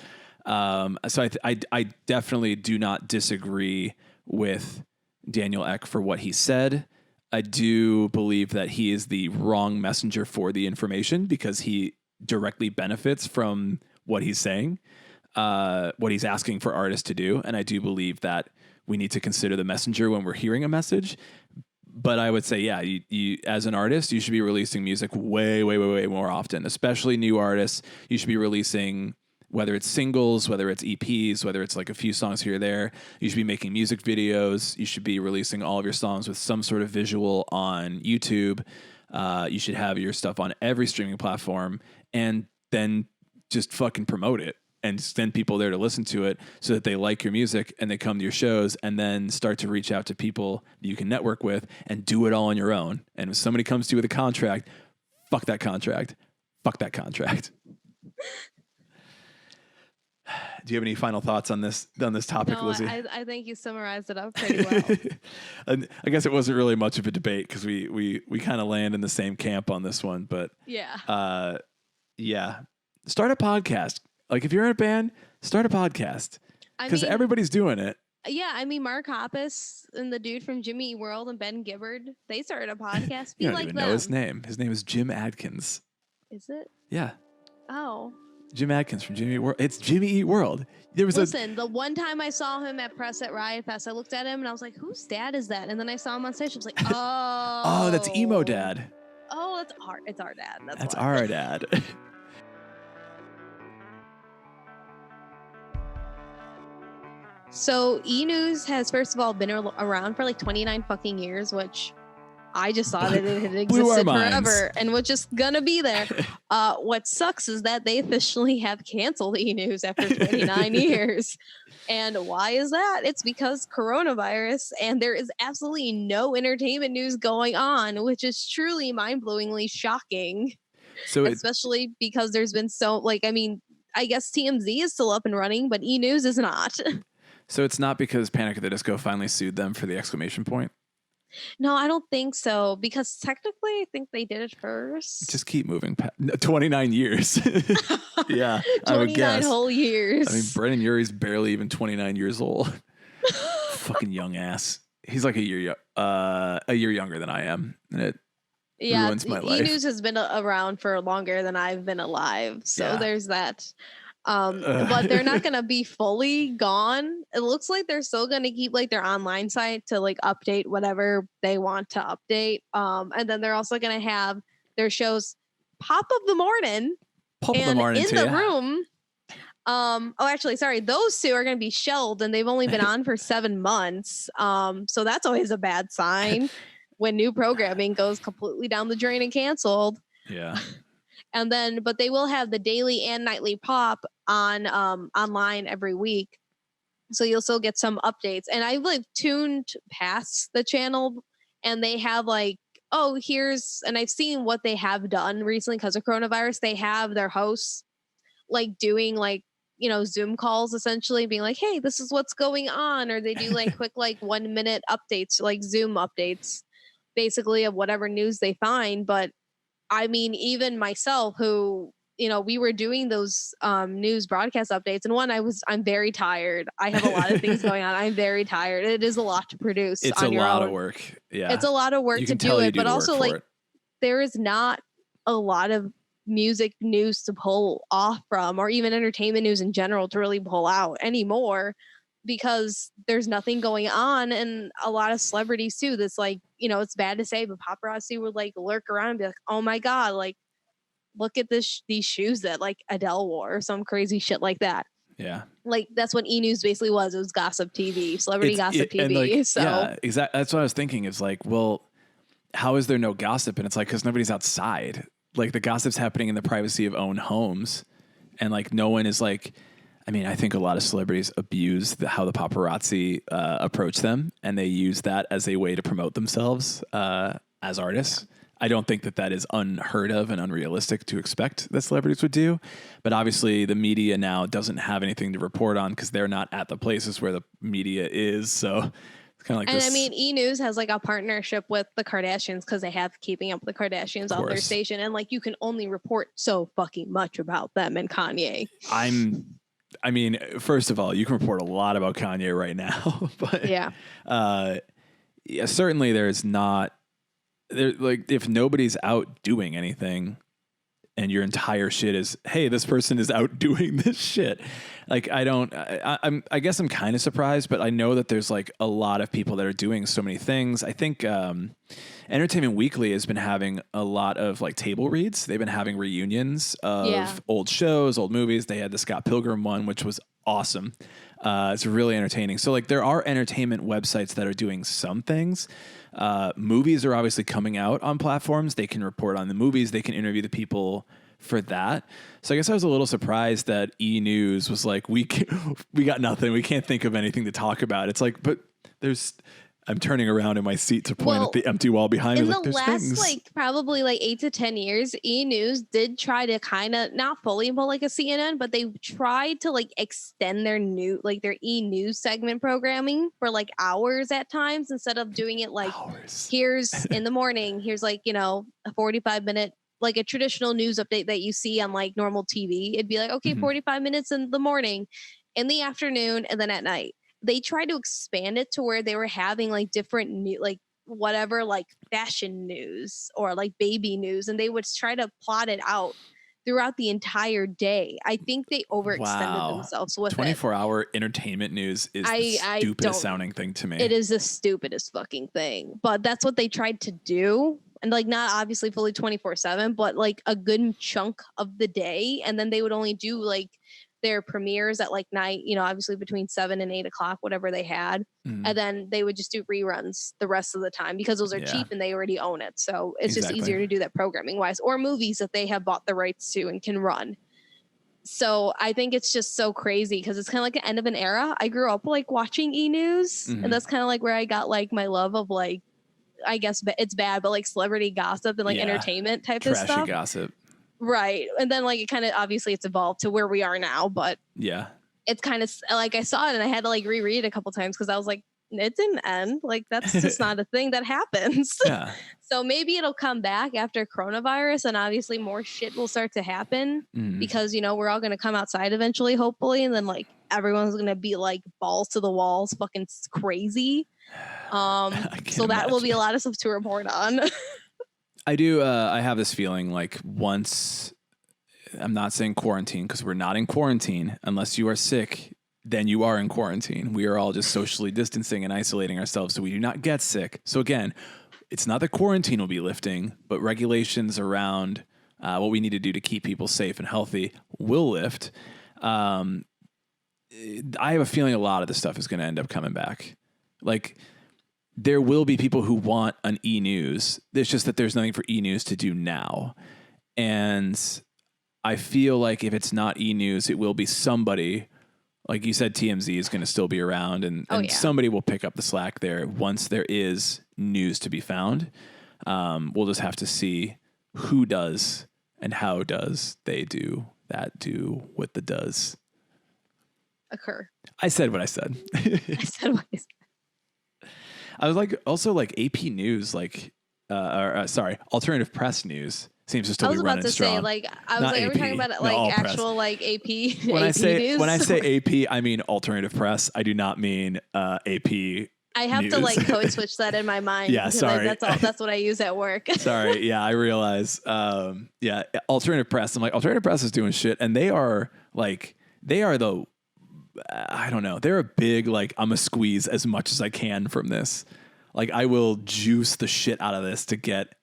So I definitely do not disagree with Daniel Ek for what he said. I do believe that he is the wrong messenger for the information, because he directly benefits from what he's saying, what he's asking for artists to do. And I do believe that we need to consider the messenger when we're hearing a message. But I would say, yeah, you as an artist, you should be releasing music way, way, way, way more often, especially new artists. You should be releasing, whether it's singles, whether it's EPs, whether it's like a few songs here or there. You should be making music videos. You should be releasing all of your songs with some sort of visual on YouTube. You should have your stuff on every streaming platform, and then just fucking promote it and send people there to listen to it so that they like your music and they come to your shows, and then start to reach out to people that you can network with and do it all on your own. And if somebody comes to you with a contract, fuck that contract. Fuck that contract. Do you have any final thoughts on this topic, no, Lizzie? I think you summarized it up pretty well. And I guess it wasn't really much of a debate, because we kind of land in the same camp on this one. But yeah, start a podcast. Like, if you're in a band, start a podcast, because everybody's doing it. Yeah, I mean, Mark Hoppus and the dude from Jimmy Eat World and Ben Gibbard, they started a podcast. You don't even know his name. His name is Jim Adkins. Is it? Yeah. Oh. Jim Adkins from Jimmy Eat World. It's Jimmy Eat World. The one time I saw him at Press at Riot Fest, I looked at him and I was like, whose dad is that? And then I saw him on stage. I was like, oh. Oh, that's Emo Dad. Oh, it's our dad. That's our dad. So E-News has, first of all, been around for like 29 fucking years, which I just thought it had existed forever and was just gonna be there. What sucks is that they officially have canceled E-News after 29 years. And why is that? It's because coronavirus, and there is absolutely no entertainment news going on, which is truly mind-blowingly shocking. So especially because there's been I guess TMZ is still up and running, but E-News is not. So it's not because Panic at the Disco finally sued them for the exclamation point? No, I don't think so, because technically I think they did it first. Just keep moving. 29 years. Yeah, 29 whole years. I mean, Brennan Urie's barely even 29 years old. Fucking young ass. He's like a year younger than I am. And it ruins my life. E-News has been around for longer than I've been alive. So there's that. But they're not going to be fully gone. It looks like they're still going to keep like their online site to like update whatever they want to update. And then they're also going to have their shows Pop of the Morning in the room. Actually, sorry, those two are going to be shelved, and they've only been on for 7 months. So that's always a bad sign when new programming goes completely down the drain and canceled. Yeah. And then, but they will have the daily and nightly pop on online every week, so you'll still get some updates. And I've like tuned past the channel, and they have like, oh, here's, and I've seen what they have done recently because of coronavirus. They have their hosts like doing like, Zoom calls, essentially being like, hey, this is what's going on. Or they do like quick, like 1 minute updates, like Zoom updates, basically of whatever news they find. But I mean, even myself, who, we were doing those news broadcast updates, and I'm very tired. I have a lot of things going on. I'm very tired. It is a lot to produce. It's on a your lot own. of work. Yeah. It's a lot of work You to can do tell you it, do but the also work for like it. there is not a lot of music news to pull off from, or even entertainment news in general to really pull out anymore, because there's nothing going on. And a lot of celebrities too, that's like, it's bad to say, but paparazzi would like lurk around and be like, oh my God, like, look at these shoes that like Adele wore, or some crazy shit like that. Yeah. Like that's what E-News basically was. It was gossip TV, celebrity gossip TV. And like, so yeah, exactly. That's what I was thinking. Is like, well, how is there no gossip? And it's like, because nobody's outside. Like the gossip's happening in the privacy of own homes, and like no one is like. I mean, I think a lot of celebrities abuse how the paparazzi approach them, and they use that as a way to promote themselves as artists. I don't think that is unheard of and unrealistic to expect that celebrities would do. But obviously, the media now doesn't have anything to report on because they're not at the places where the media is. So it's kind of like and this. I mean, E-News has like a partnership with the Kardashians because they have Keeping Up with the Kardashians on their station. And like, you can only report so fucking much about them and Kanye. I mean, first of all, you can report a lot about Kanye right now. But yeah, certainly there's not. Like if nobody's out doing anything and your entire shit is, hey, this person is out doing this shit. Like I guess I'm kind of surprised, but I know that there's like a lot of people that are doing so many things. I think Entertainment Weekly has been having a lot of like table reads. They've been having reunions of old shows, old movies. They had the Scott Pilgrim one, which was awesome. It's really entertaining. So like there are entertainment websites that are doing some things. Movies are obviously coming out on platforms. They can report on the movies. They can interview the people for that. So I guess I was a little surprised that E-News was like, we got nothing. We can't think of anything to talk about. It's like, but I'm turning around in my seat to point at the empty wall behind me. In like, the last, things. like probably like 8 to 10 years, E-News did try to kind of not fully pull like a CNN, but they tried to like extend their E-News segment programming for like hours at times, instead of doing it like here's in the morning, here's like, a 45-minute, like a traditional news update that you see on like normal TV. It'd be like, okay, 45 minutes in the morning, in the afternoon, and then at night. They tried to expand it to where they were having like different new, like whatever, like fashion news or like baby news, and they would try to plot it out throughout the entire day. I think they overextended themselves with 24-hour entertainment news is the stupidest sounding thing to me. It is the stupidest fucking thing, but that's what they tried to do. And like, not obviously fully 24/7, but like a good chunk of the day. And then they would only do like their premieres at like night, obviously between 7 and 8 o'clock, whatever they had. And then they would just do reruns the rest of the time because those are cheap and they already own it. So it's just easier to do that programming wise, or movies that they have bought the rights to and can run. So I think it's just so crazy because it's kind of like the end of an era. I grew up like watching E-News, and that's kind of like where I got like my love of like, I guess it's bad, but like celebrity gossip and like entertainment type of stuff. Trashy gossip. Right. And then like it kind of, obviously it's evolved to where we are now, but it's kind of like I saw it and I had to like reread it a couple times because I was like, it didn't end. Like that's just not a thing that happens. Yeah. So maybe it'll come back after coronavirus, and obviously more shit will start to happen because, we're all going to come outside eventually, hopefully. And then like everyone's going to be like balls to the walls, fucking crazy. So that will be a lot of stuff to report on. I do. I have this feeling like once, I'm not saying quarantine because we're not in quarantine. Unless you are sick, then you are in quarantine. We are all just socially distancing and isolating ourselves so we do not get sick. So again, it's not that quarantine will be lifting, but regulations around what we need to do to keep people safe and healthy will lift. I have a feeling a lot of this stuff is going to end up coming back. Like, there will be people who want an e-news. It's just that there's nothing for e-news to do now. And I feel like if it's not e-news, it will be somebody. Like you said, TMZ is going to still be around, and somebody will pick up the slack there once there is news to be found. We'll just have to see who does and how does they do what the does occur. I said what I said. I said what I said. I was like, also like AP News, like, Alternative Press News seems to still be running strong. I was about to say, like, I was like, are we talking about like actual like AP? When AP I say news? when I say AP, I mean Alternative Press. I do not mean AP. I have news. to like code switch that in my mind. Yeah, sorry. That's what I use at work. Sorry. Yeah, I realize. Yeah, Alternative Press. I'm like, Alternative Press is doing shit, and they are the. I don't know. They're a big, like, I'm going to squeeze as much as I can from this. Like, I will juice the shit out of this to get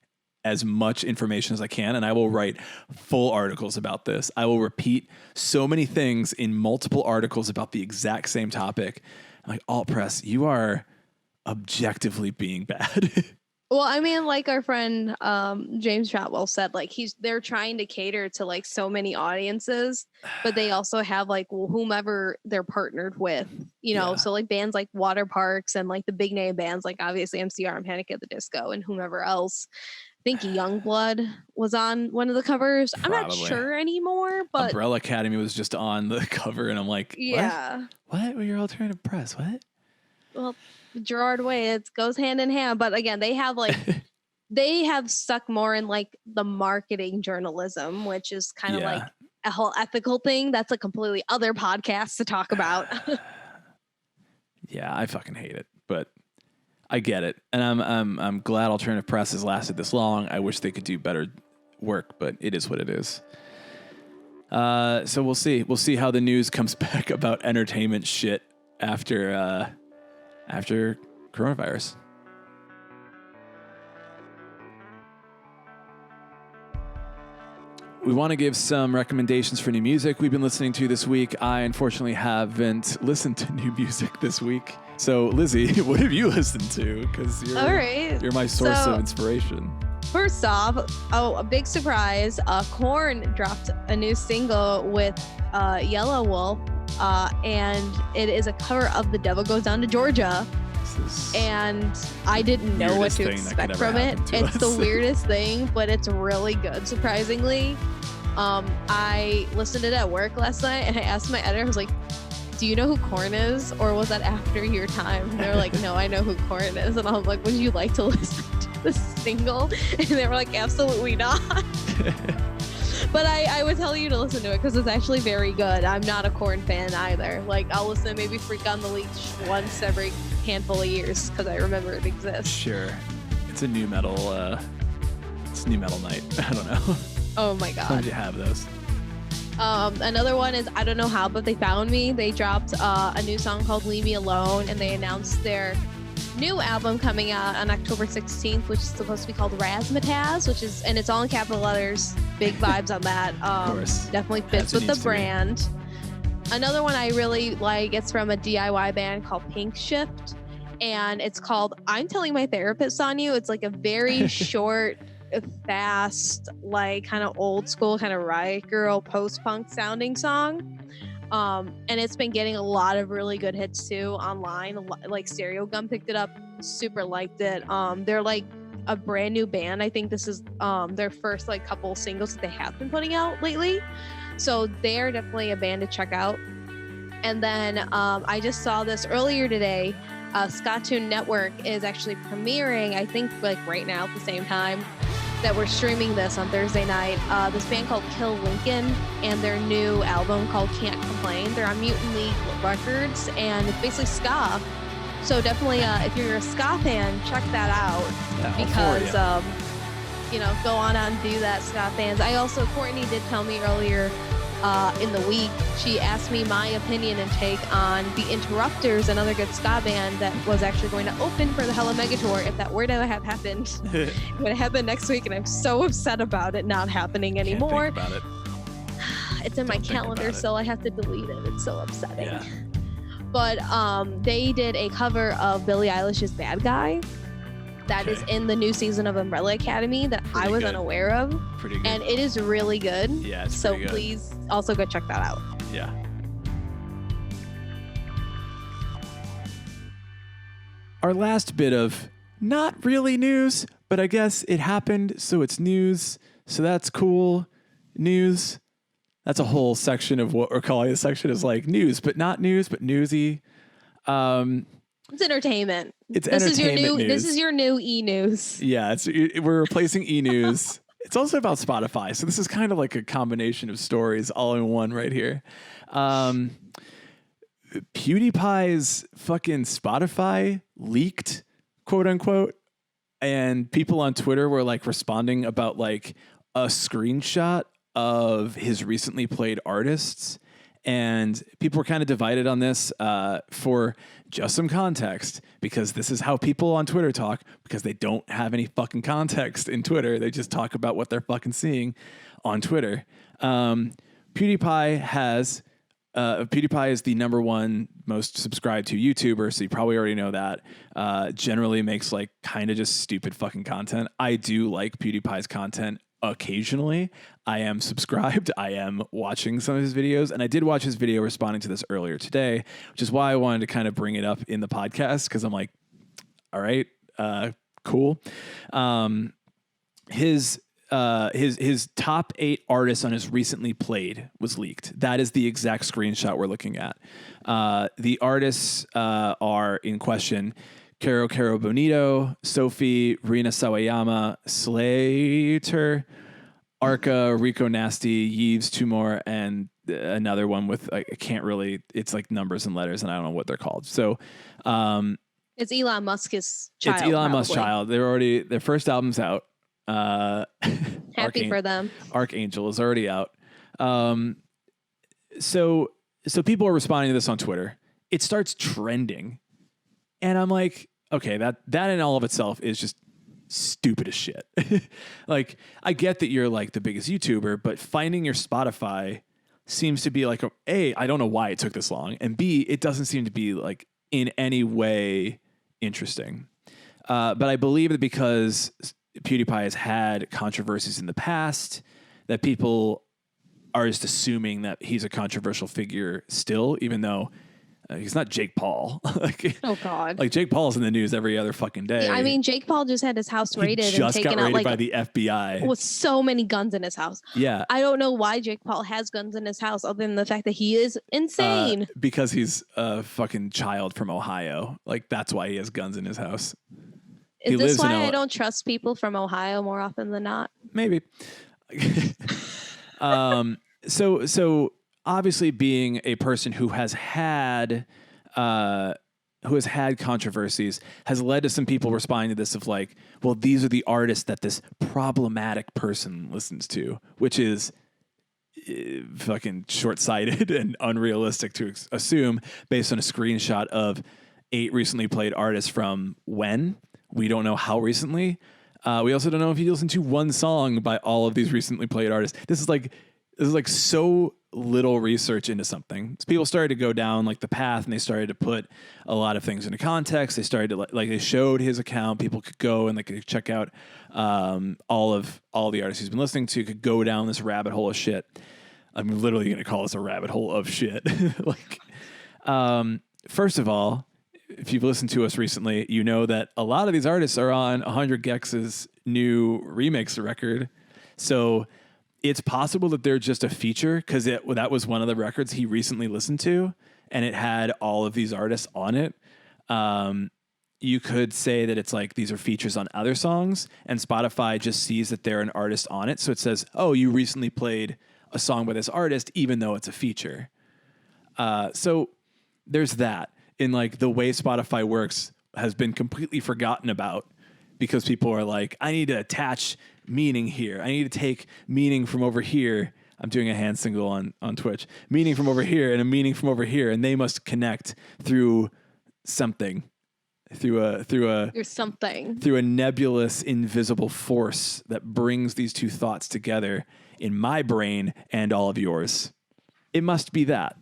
as much information as I can. And I will write full articles about this. I will repeat so many things in multiple articles about the exact same topic. I'm like, Alt Press, you are objectively being bad. Well, I mean, like our friend James Shotwell said, like they're trying to cater to like so many audiences, but they also have like whomever they're partnered with, you know. So like bands like Water Parks and like the big name bands like obviously MCR and Panic at the Disco and whomever else. I think Youngblood was on one of the covers. Probably. I'm not sure anymore, but Umbrella Academy was just on the cover, and I'm like, what? Well, your Alternative Press? What? Well, Gerard Way, it goes hand in hand, but again, they have like they have stuck more in like the marketing journalism, which is kind of like a whole ethical thing. That's a completely other podcast to talk about. Yeah, I fucking hate it, but I get it, and I'm glad Alternative Press has lasted this long. I wish they could do better work, but it is what it is. So we'll see. We'll see how the news comes back about entertainment shit after coronavirus. We want to give some recommendations for new music we've been listening to this week. I unfortunately haven't listened to new music this week. So Lizzie, what have you listened to? Because you're my source of inspiration. First off, a big surprise. Korn dropped a new single with Yellow Wolf. And it is a cover of The Devil Goes Down to Georgia. And I didn't know what to expect from it. It's the weirdest thing, but it's really good, surprisingly. I listened to it at work last night, and I asked my editor, I was like, do you know who Korn is? Or was that after your time? And they were like, no, I know who Korn is. And I was like, would you like to listen to the single? And they were like, absolutely not. But I would tell you to listen to it because it's actually very good. I'm not a Korn fan either. Like, I'll listen to maybe Freak on the Leash once every handful of years because I remember it exists. Sure. It's a new metal night. I don't know. Oh my God. Sometimes you have those. Another one is I Don't Know How, But They Found Me. They dropped a new song called Leave Me Alone, and they announced their new album coming out on October 16th, which is supposed to be called Razzmatazz, and it's all in capital letters. Big vibes on that. Of course. Definitely fits with the brand. Another one I really like, it's from a DIY band called Pink Shift, and it's called I'm Telling My Therapist on You. It's like a very short, fast, like kind of old school, kind of riot girl, post-punk sounding song. And it's been getting a lot of really good hits too online. Like Stereogum picked it up, super liked it. They're like a brand new band. I think this is their first like couple singles that they have been putting out lately. So they're definitely a band to check out. And then I just saw this earlier today. Scottoon Network is actually premiering, I think like right now at the same time that we're streaming this on Thursday night, this band called Kill Lincoln and their new album called Can't Complain. They're on Mutant League Records, and it's basically ska. So definitely, if you're a ska fan, check that out because, go on and do that, ska fans. Courtney did tell me earlier in the week, she asked me my opinion and take on The Interrupters, another good ska band that was actually going to open for the Hella Mega Tour. If that were to have happened, it would have happened next week, and I'm so upset about it not happening animore. Can't think about it. it's in my Don't think calendar, about it. so I have to delete it. It's so upsetting. Yeah. But they did a cover of Billie Eilish's Bad Guy that is in the new season of Umbrella Academy that I was unaware of. Pretty good. And it is really good. Yeah, it's so pretty good. please also go check that out. Yeah. Our last bit of not really news, but I guess it happened, so it's news. So that's cool. News. That's a whole section of what we're calling this section is like news, but not news, but newsy. It's entertainment. It's This is your entertainment new. news. This is your new e-news. Yeah, we're replacing e-news. It's also about Spotify, so this is kind of like a combination of stories all in one right here. PewDiePie's fucking Spotify leaked, quote unquote, and people on Twitter were like responding about like a screenshot of his recently played artists. And people were kind of divided on this for just some context, because this is how people on Twitter talk, because they don't have any fucking context in Twitter. They just talk about what they're fucking seeing on Twitter. PewDiePie is the number one most subscribed to YouTuber, so you probably already know that. Generally makes like kind of just stupid fucking content. I do like PewDiePie's content occasionally. I am subscribed. I am watching some of his videos, and I did watch his video responding to this earlier today, which is why I wanted to kind of bring it up in the podcast, because I'm like, all right, cool. His top 8 artists on his recently played was leaked. That is the exact screenshot we're looking at. The artists are in question: Caro Bonito, Sophie, Rina Sawayama, Slater, Arca, Rico Nasty, Yeeves, 2 more, and another one with, I can't really, it's like numbers and letters, and I don't know what they're called. So it's Elon Musk's child. It's Elon Musk's child. Their first album's out. Happy for them. Archangel is already out. So people are responding to this on Twitter. It starts trending. And I'm like, okay, that in all of itself is just stupid as shit. Like, I get that you're like the biggest YouTuber, but finding your Spotify seems to be like, A, I don't know why it took this long, and B, it doesn't seem to be like in any way interesting. But I believe that because PewDiePie has had controversies in the past, that people are just assuming that he's a controversial figure still, even though he's not Jake Paul. Oh God! Like, Jake Paul's in the news every other fucking day. Yeah, I mean, Jake Paul just had his house raided and taken out, like, by the FBI with so many guns in his house. Yeah, I don't know why Jake Paul has guns in his house, other than the fact that he is insane. Because he's a fucking child from Ohio. Like, that's why he has guns in his house. Is this why I don't trust people from Ohio more often than not? Maybe. So obviously, being a person who has had controversies has led to some people responding to this of like, well, these are the artists that this problematic person listens to, which is fucking short-sighted and unrealistic to assume based on a screenshot of 8 recently played artists from when. We don't know how recently. We also don't know if he listened to one song by all of these recently played artists. This is like so little research into something. So people started to go down like the path, and they started to put a lot of things into context. They started to like they showed his account. People could go and they could check out all the artists he's been listening to. Could go down this rabbit hole of shit. I'm literally going to call this a rabbit hole of shit. Like, first of all, if you've listened to us recently, you know that a lot of these artists are on 100 Gex's new remix record. So it's possible that they're just a feature, because that was one of the records he recently listened to, and it had all of these artists on it. You could say that it's like these are features on other songs, and Spotify just sees that they're an artist on it. So it says, oh, you recently played a song by this artist, even though it's a feature. So there's that. In like the way Spotify works has been completely forgotten about, because people are like, I need to attach meaning here. I need to take meaning from over here. I'm doing a hand signal on Twitch. Meaning from over here and a meaning from over here, and they must connect through something, through a nebulous, invisible force that brings these two thoughts together in my brain and all of yours. it must be that.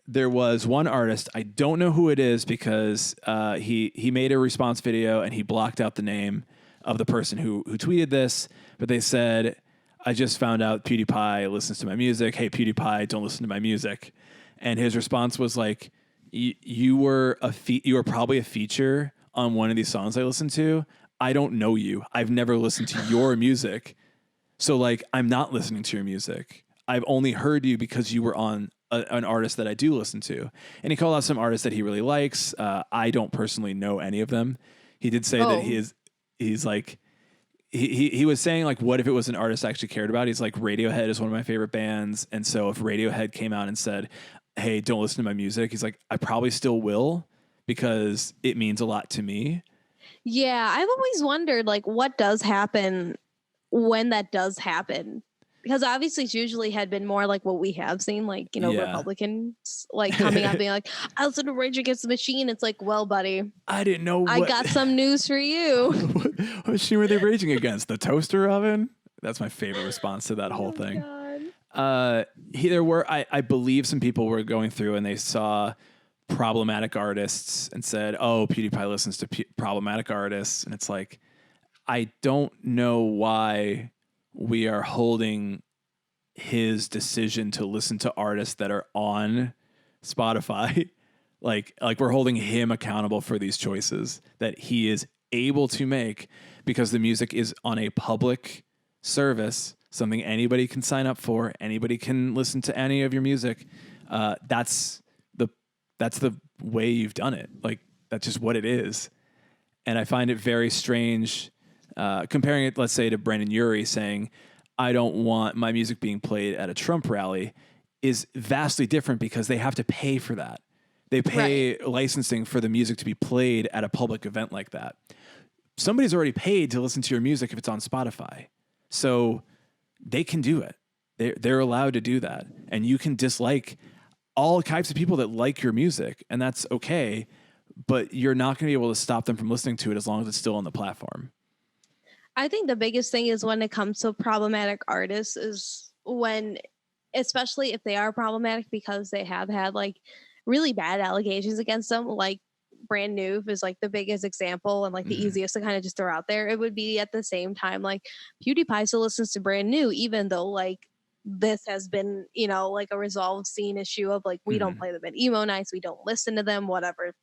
There was one artist, I don't know who it is because he made a response video and he blocked out the name of the person who tweeted this, but they said, I just found out PewDiePie listens to my music. Hey, PewDiePie, don't listen to my music. And his response was like, you were probably a feature on one of these songs I listened to. I don't know you. I've never listened to your music. So like, I'm not listening to your music. I've only heard you because you were on an artist that I do listen to. And he called out some artists that he really likes. I don't personally know any of them. He did say that he's like, he was saying like, what if it was an artist I actually cared about? He's like, Radiohead is one of my favorite bands. And so if Radiohead came out and said, hey, don't listen to my music, he's like, I probably still will because it means a lot to me. Yeah, I've always wondered like what does happen when that does happen. Because obviously it's usually had been more like what we have seen, like, you know, Republicans like coming out being like, I listen to Rage Against the Machine. It's like, well, buddy, I didn't know. I got some news for you. What machine were they raging against? The toaster oven? That's my favorite response to that whole thing. God. I believe some people were going through and they saw problematic artists and said, oh, PewDiePie listens to problematic artists. And it's like, I don't know why we are holding his decision to listen to artists that are on Spotify. like we're holding him accountable for these choices that he is able to make because the music is on a public service, something anybody can sign up for. Anybody can listen to any of your music. That's the way you've done it. Like, that's just what it is. And I find it very strange comparing it, let's say, to Brandon Urie saying, I don't want my music being played at a Trump rally is vastly different because they have to pay for that. They pay licensing for the music to be played at a public event like that. Somebody's already paid to listen to your music if it's on Spotify. So they can do it. They're allowed to do that. And you can dislike all types of people that like your music, and that's okay, but you're not going to be able to stop them from listening to it as long as it's still on the platform. I think the biggest thing is when it comes to problematic artists is when, especially if they are problematic because they have had like really bad allegations against them, like Brand New is like the biggest example and like the easiest to kind of just throw out there. It would be at the same time like PewDiePie still listens to Brand New, even though like this has been, you know, like a resolved scene issue of like, we don't play them at emo nights, we don't listen to them, whatever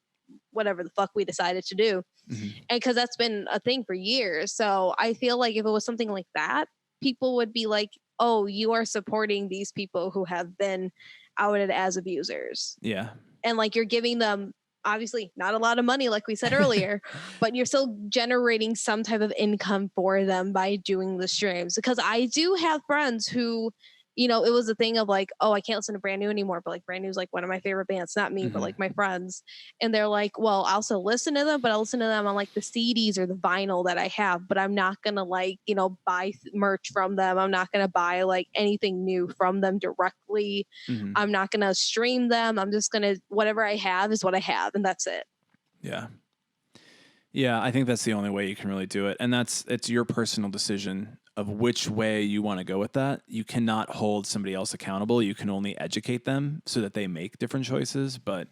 the fuck we decided to do. And because that's been a thing for years. So I feel like if it was something like that, people would be like, oh, you are supporting these people who have been outed as abusers. Yeah. And like you're giving them obviously not a lot of money, like we said earlier, but you're still generating some type of income for them by doing the streams. Because I do have friends who, you know, it was a thing of like, oh, I can't listen to Brand New anymore, but like Brand New is like one of my favorite bands, not me, but like my friends. And they're like, well, I'll still listen to them, but I'll listen to them on like the CDs or the vinyl that I have, but I'm not going to like, you know, buy merch from them. I'm not going to buy like anything new from them directly. I'm not going to stream them. I'm just going to, whatever I have is what I have. And that's it. Yeah. Yeah. I think that's the only way you can really do it. And it's your personal decision of which way you want to go with that. You cannot hold somebody else accountable. You can only educate them so that they make different choices, but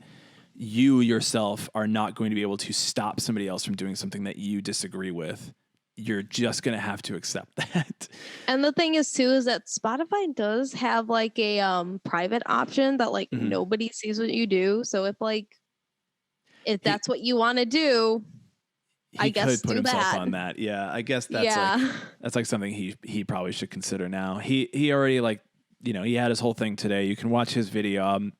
you yourself are not going to be able to stop somebody else from doing something that you disagree with. You're just going to have to accept that. And the thing is too, is that Spotify does have like a private option that like nobody sees what you do. So if that's what you want to do, I guess could put himself that. on that. Yeah, I guess that's like something he probably should consider now. He already like, you know, he had his whole thing today. You can watch his video. I'm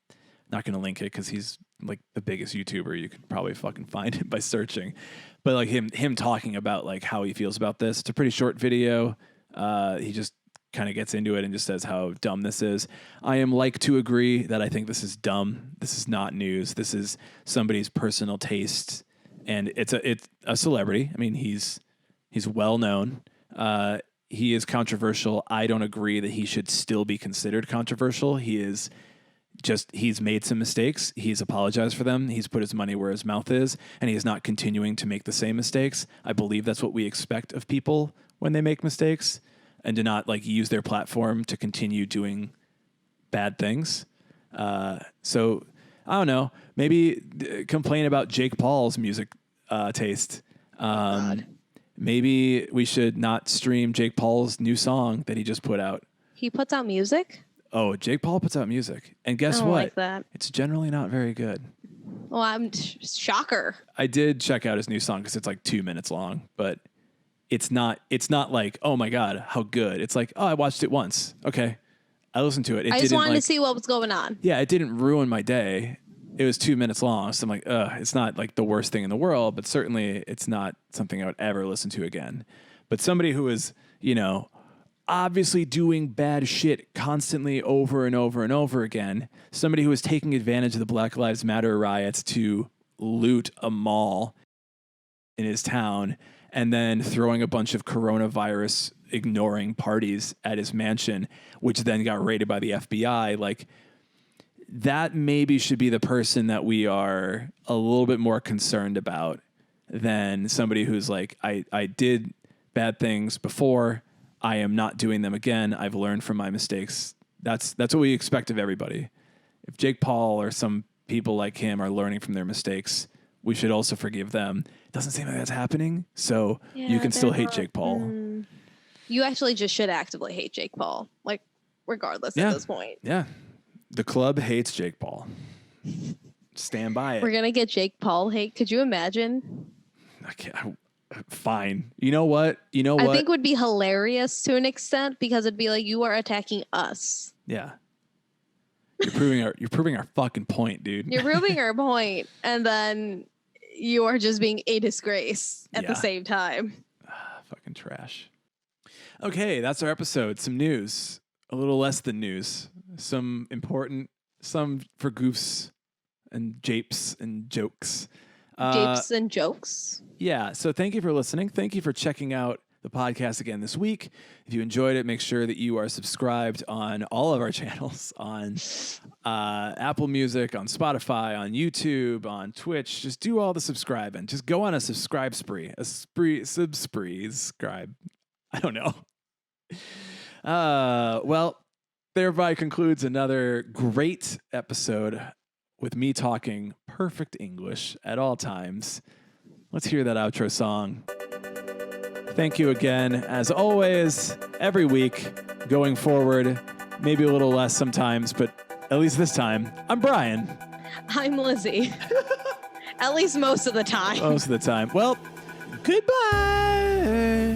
not going to link it because he's like the biggest YouTuber. You could probably fucking find it by searching. But like him talking about like how he feels about this. It's a pretty short video. He just kind of gets into it and just says how dumb this is. I am like to agree that I think this is dumb. This is not news. This is somebody's personal taste. And it's a celebrity. I mean, he's well known. He is controversial. I don't agree that he should still be considered controversial. He's made some mistakes. He's apologized for them. He's put his money where his mouth is, and he is not continuing to make the same mistakes. I believe that's what we expect of people when they make mistakes, and to not like use their platform to continue doing bad things. So I don't know. Maybe complain about Jake Paul's music taste. Maybe we should not stream Jake Paul's new song that he just put out. He puts out music? Oh, Jake Paul puts out music. And guess I don't what? like that. It's generally not very good. Well, shocker. I did check out his new song because it's like 2 minutes long, but it's not like, oh my God, how good. It's like, oh, I watched it once. Okay. I listened to it. I just wanted to see what was going on. Yeah, it didn't ruin my day. It was 2 minutes long. So I'm like, it's not like the worst thing in the world, but certainly it's not something I would ever listen to again. But somebody who is, obviously doing bad shit constantly over and over and over again, somebody who is taking advantage of the Black Lives Matter riots to loot a mall in his town and then throwing a bunch of coronavirus ignoring parties at his mansion, which then got raided by the FBI. Like, that maybe should be the person that we are a little bit more concerned about than somebody who's like, I did bad things before. I am not doing them again. I've learned from my mistakes. That's what we expect of everybody. If Jake Paul or some people like him are learning from their mistakes, we should also forgive them. It doesn't seem like that's happening, so you can still hate Jake Paul. You actually just should actively hate Jake Paul, like, regardless at this point. Yeah. The club hates Jake Paul. Stand by it. We're going to get Jake Paul hate. Could you imagine? I can't. Fine. You know what? I think it would be hilarious to an extent because it'd be like, you are attacking us. Yeah. You're proving our fucking point, dude. You're proving our point, and then you are just being a disgrace at the same time. Fucking trash. Okay, that's our episode. Some news. A little less than news. Some important, some for goofs and japes and jokes. Japes and jokes. Yeah. So thank you for listening. Thank you for checking out the podcast again this week. If you enjoyed it, make sure that you are subscribed on all of our channels on Apple Music, on Spotify, on YouTube, on Twitch. Just do all the subscribing. Just go on a subscribe spree. Subscribe. I don't know. Well, thereby concludes another great episode with me talking perfect English at all times. Let's hear that outro song. Thank you again, as always, every week going forward, maybe a little less sometimes, but at least this time, I'm Brian. I'm Lizzie. At least most of the time. Most of the time. Well, goodbye.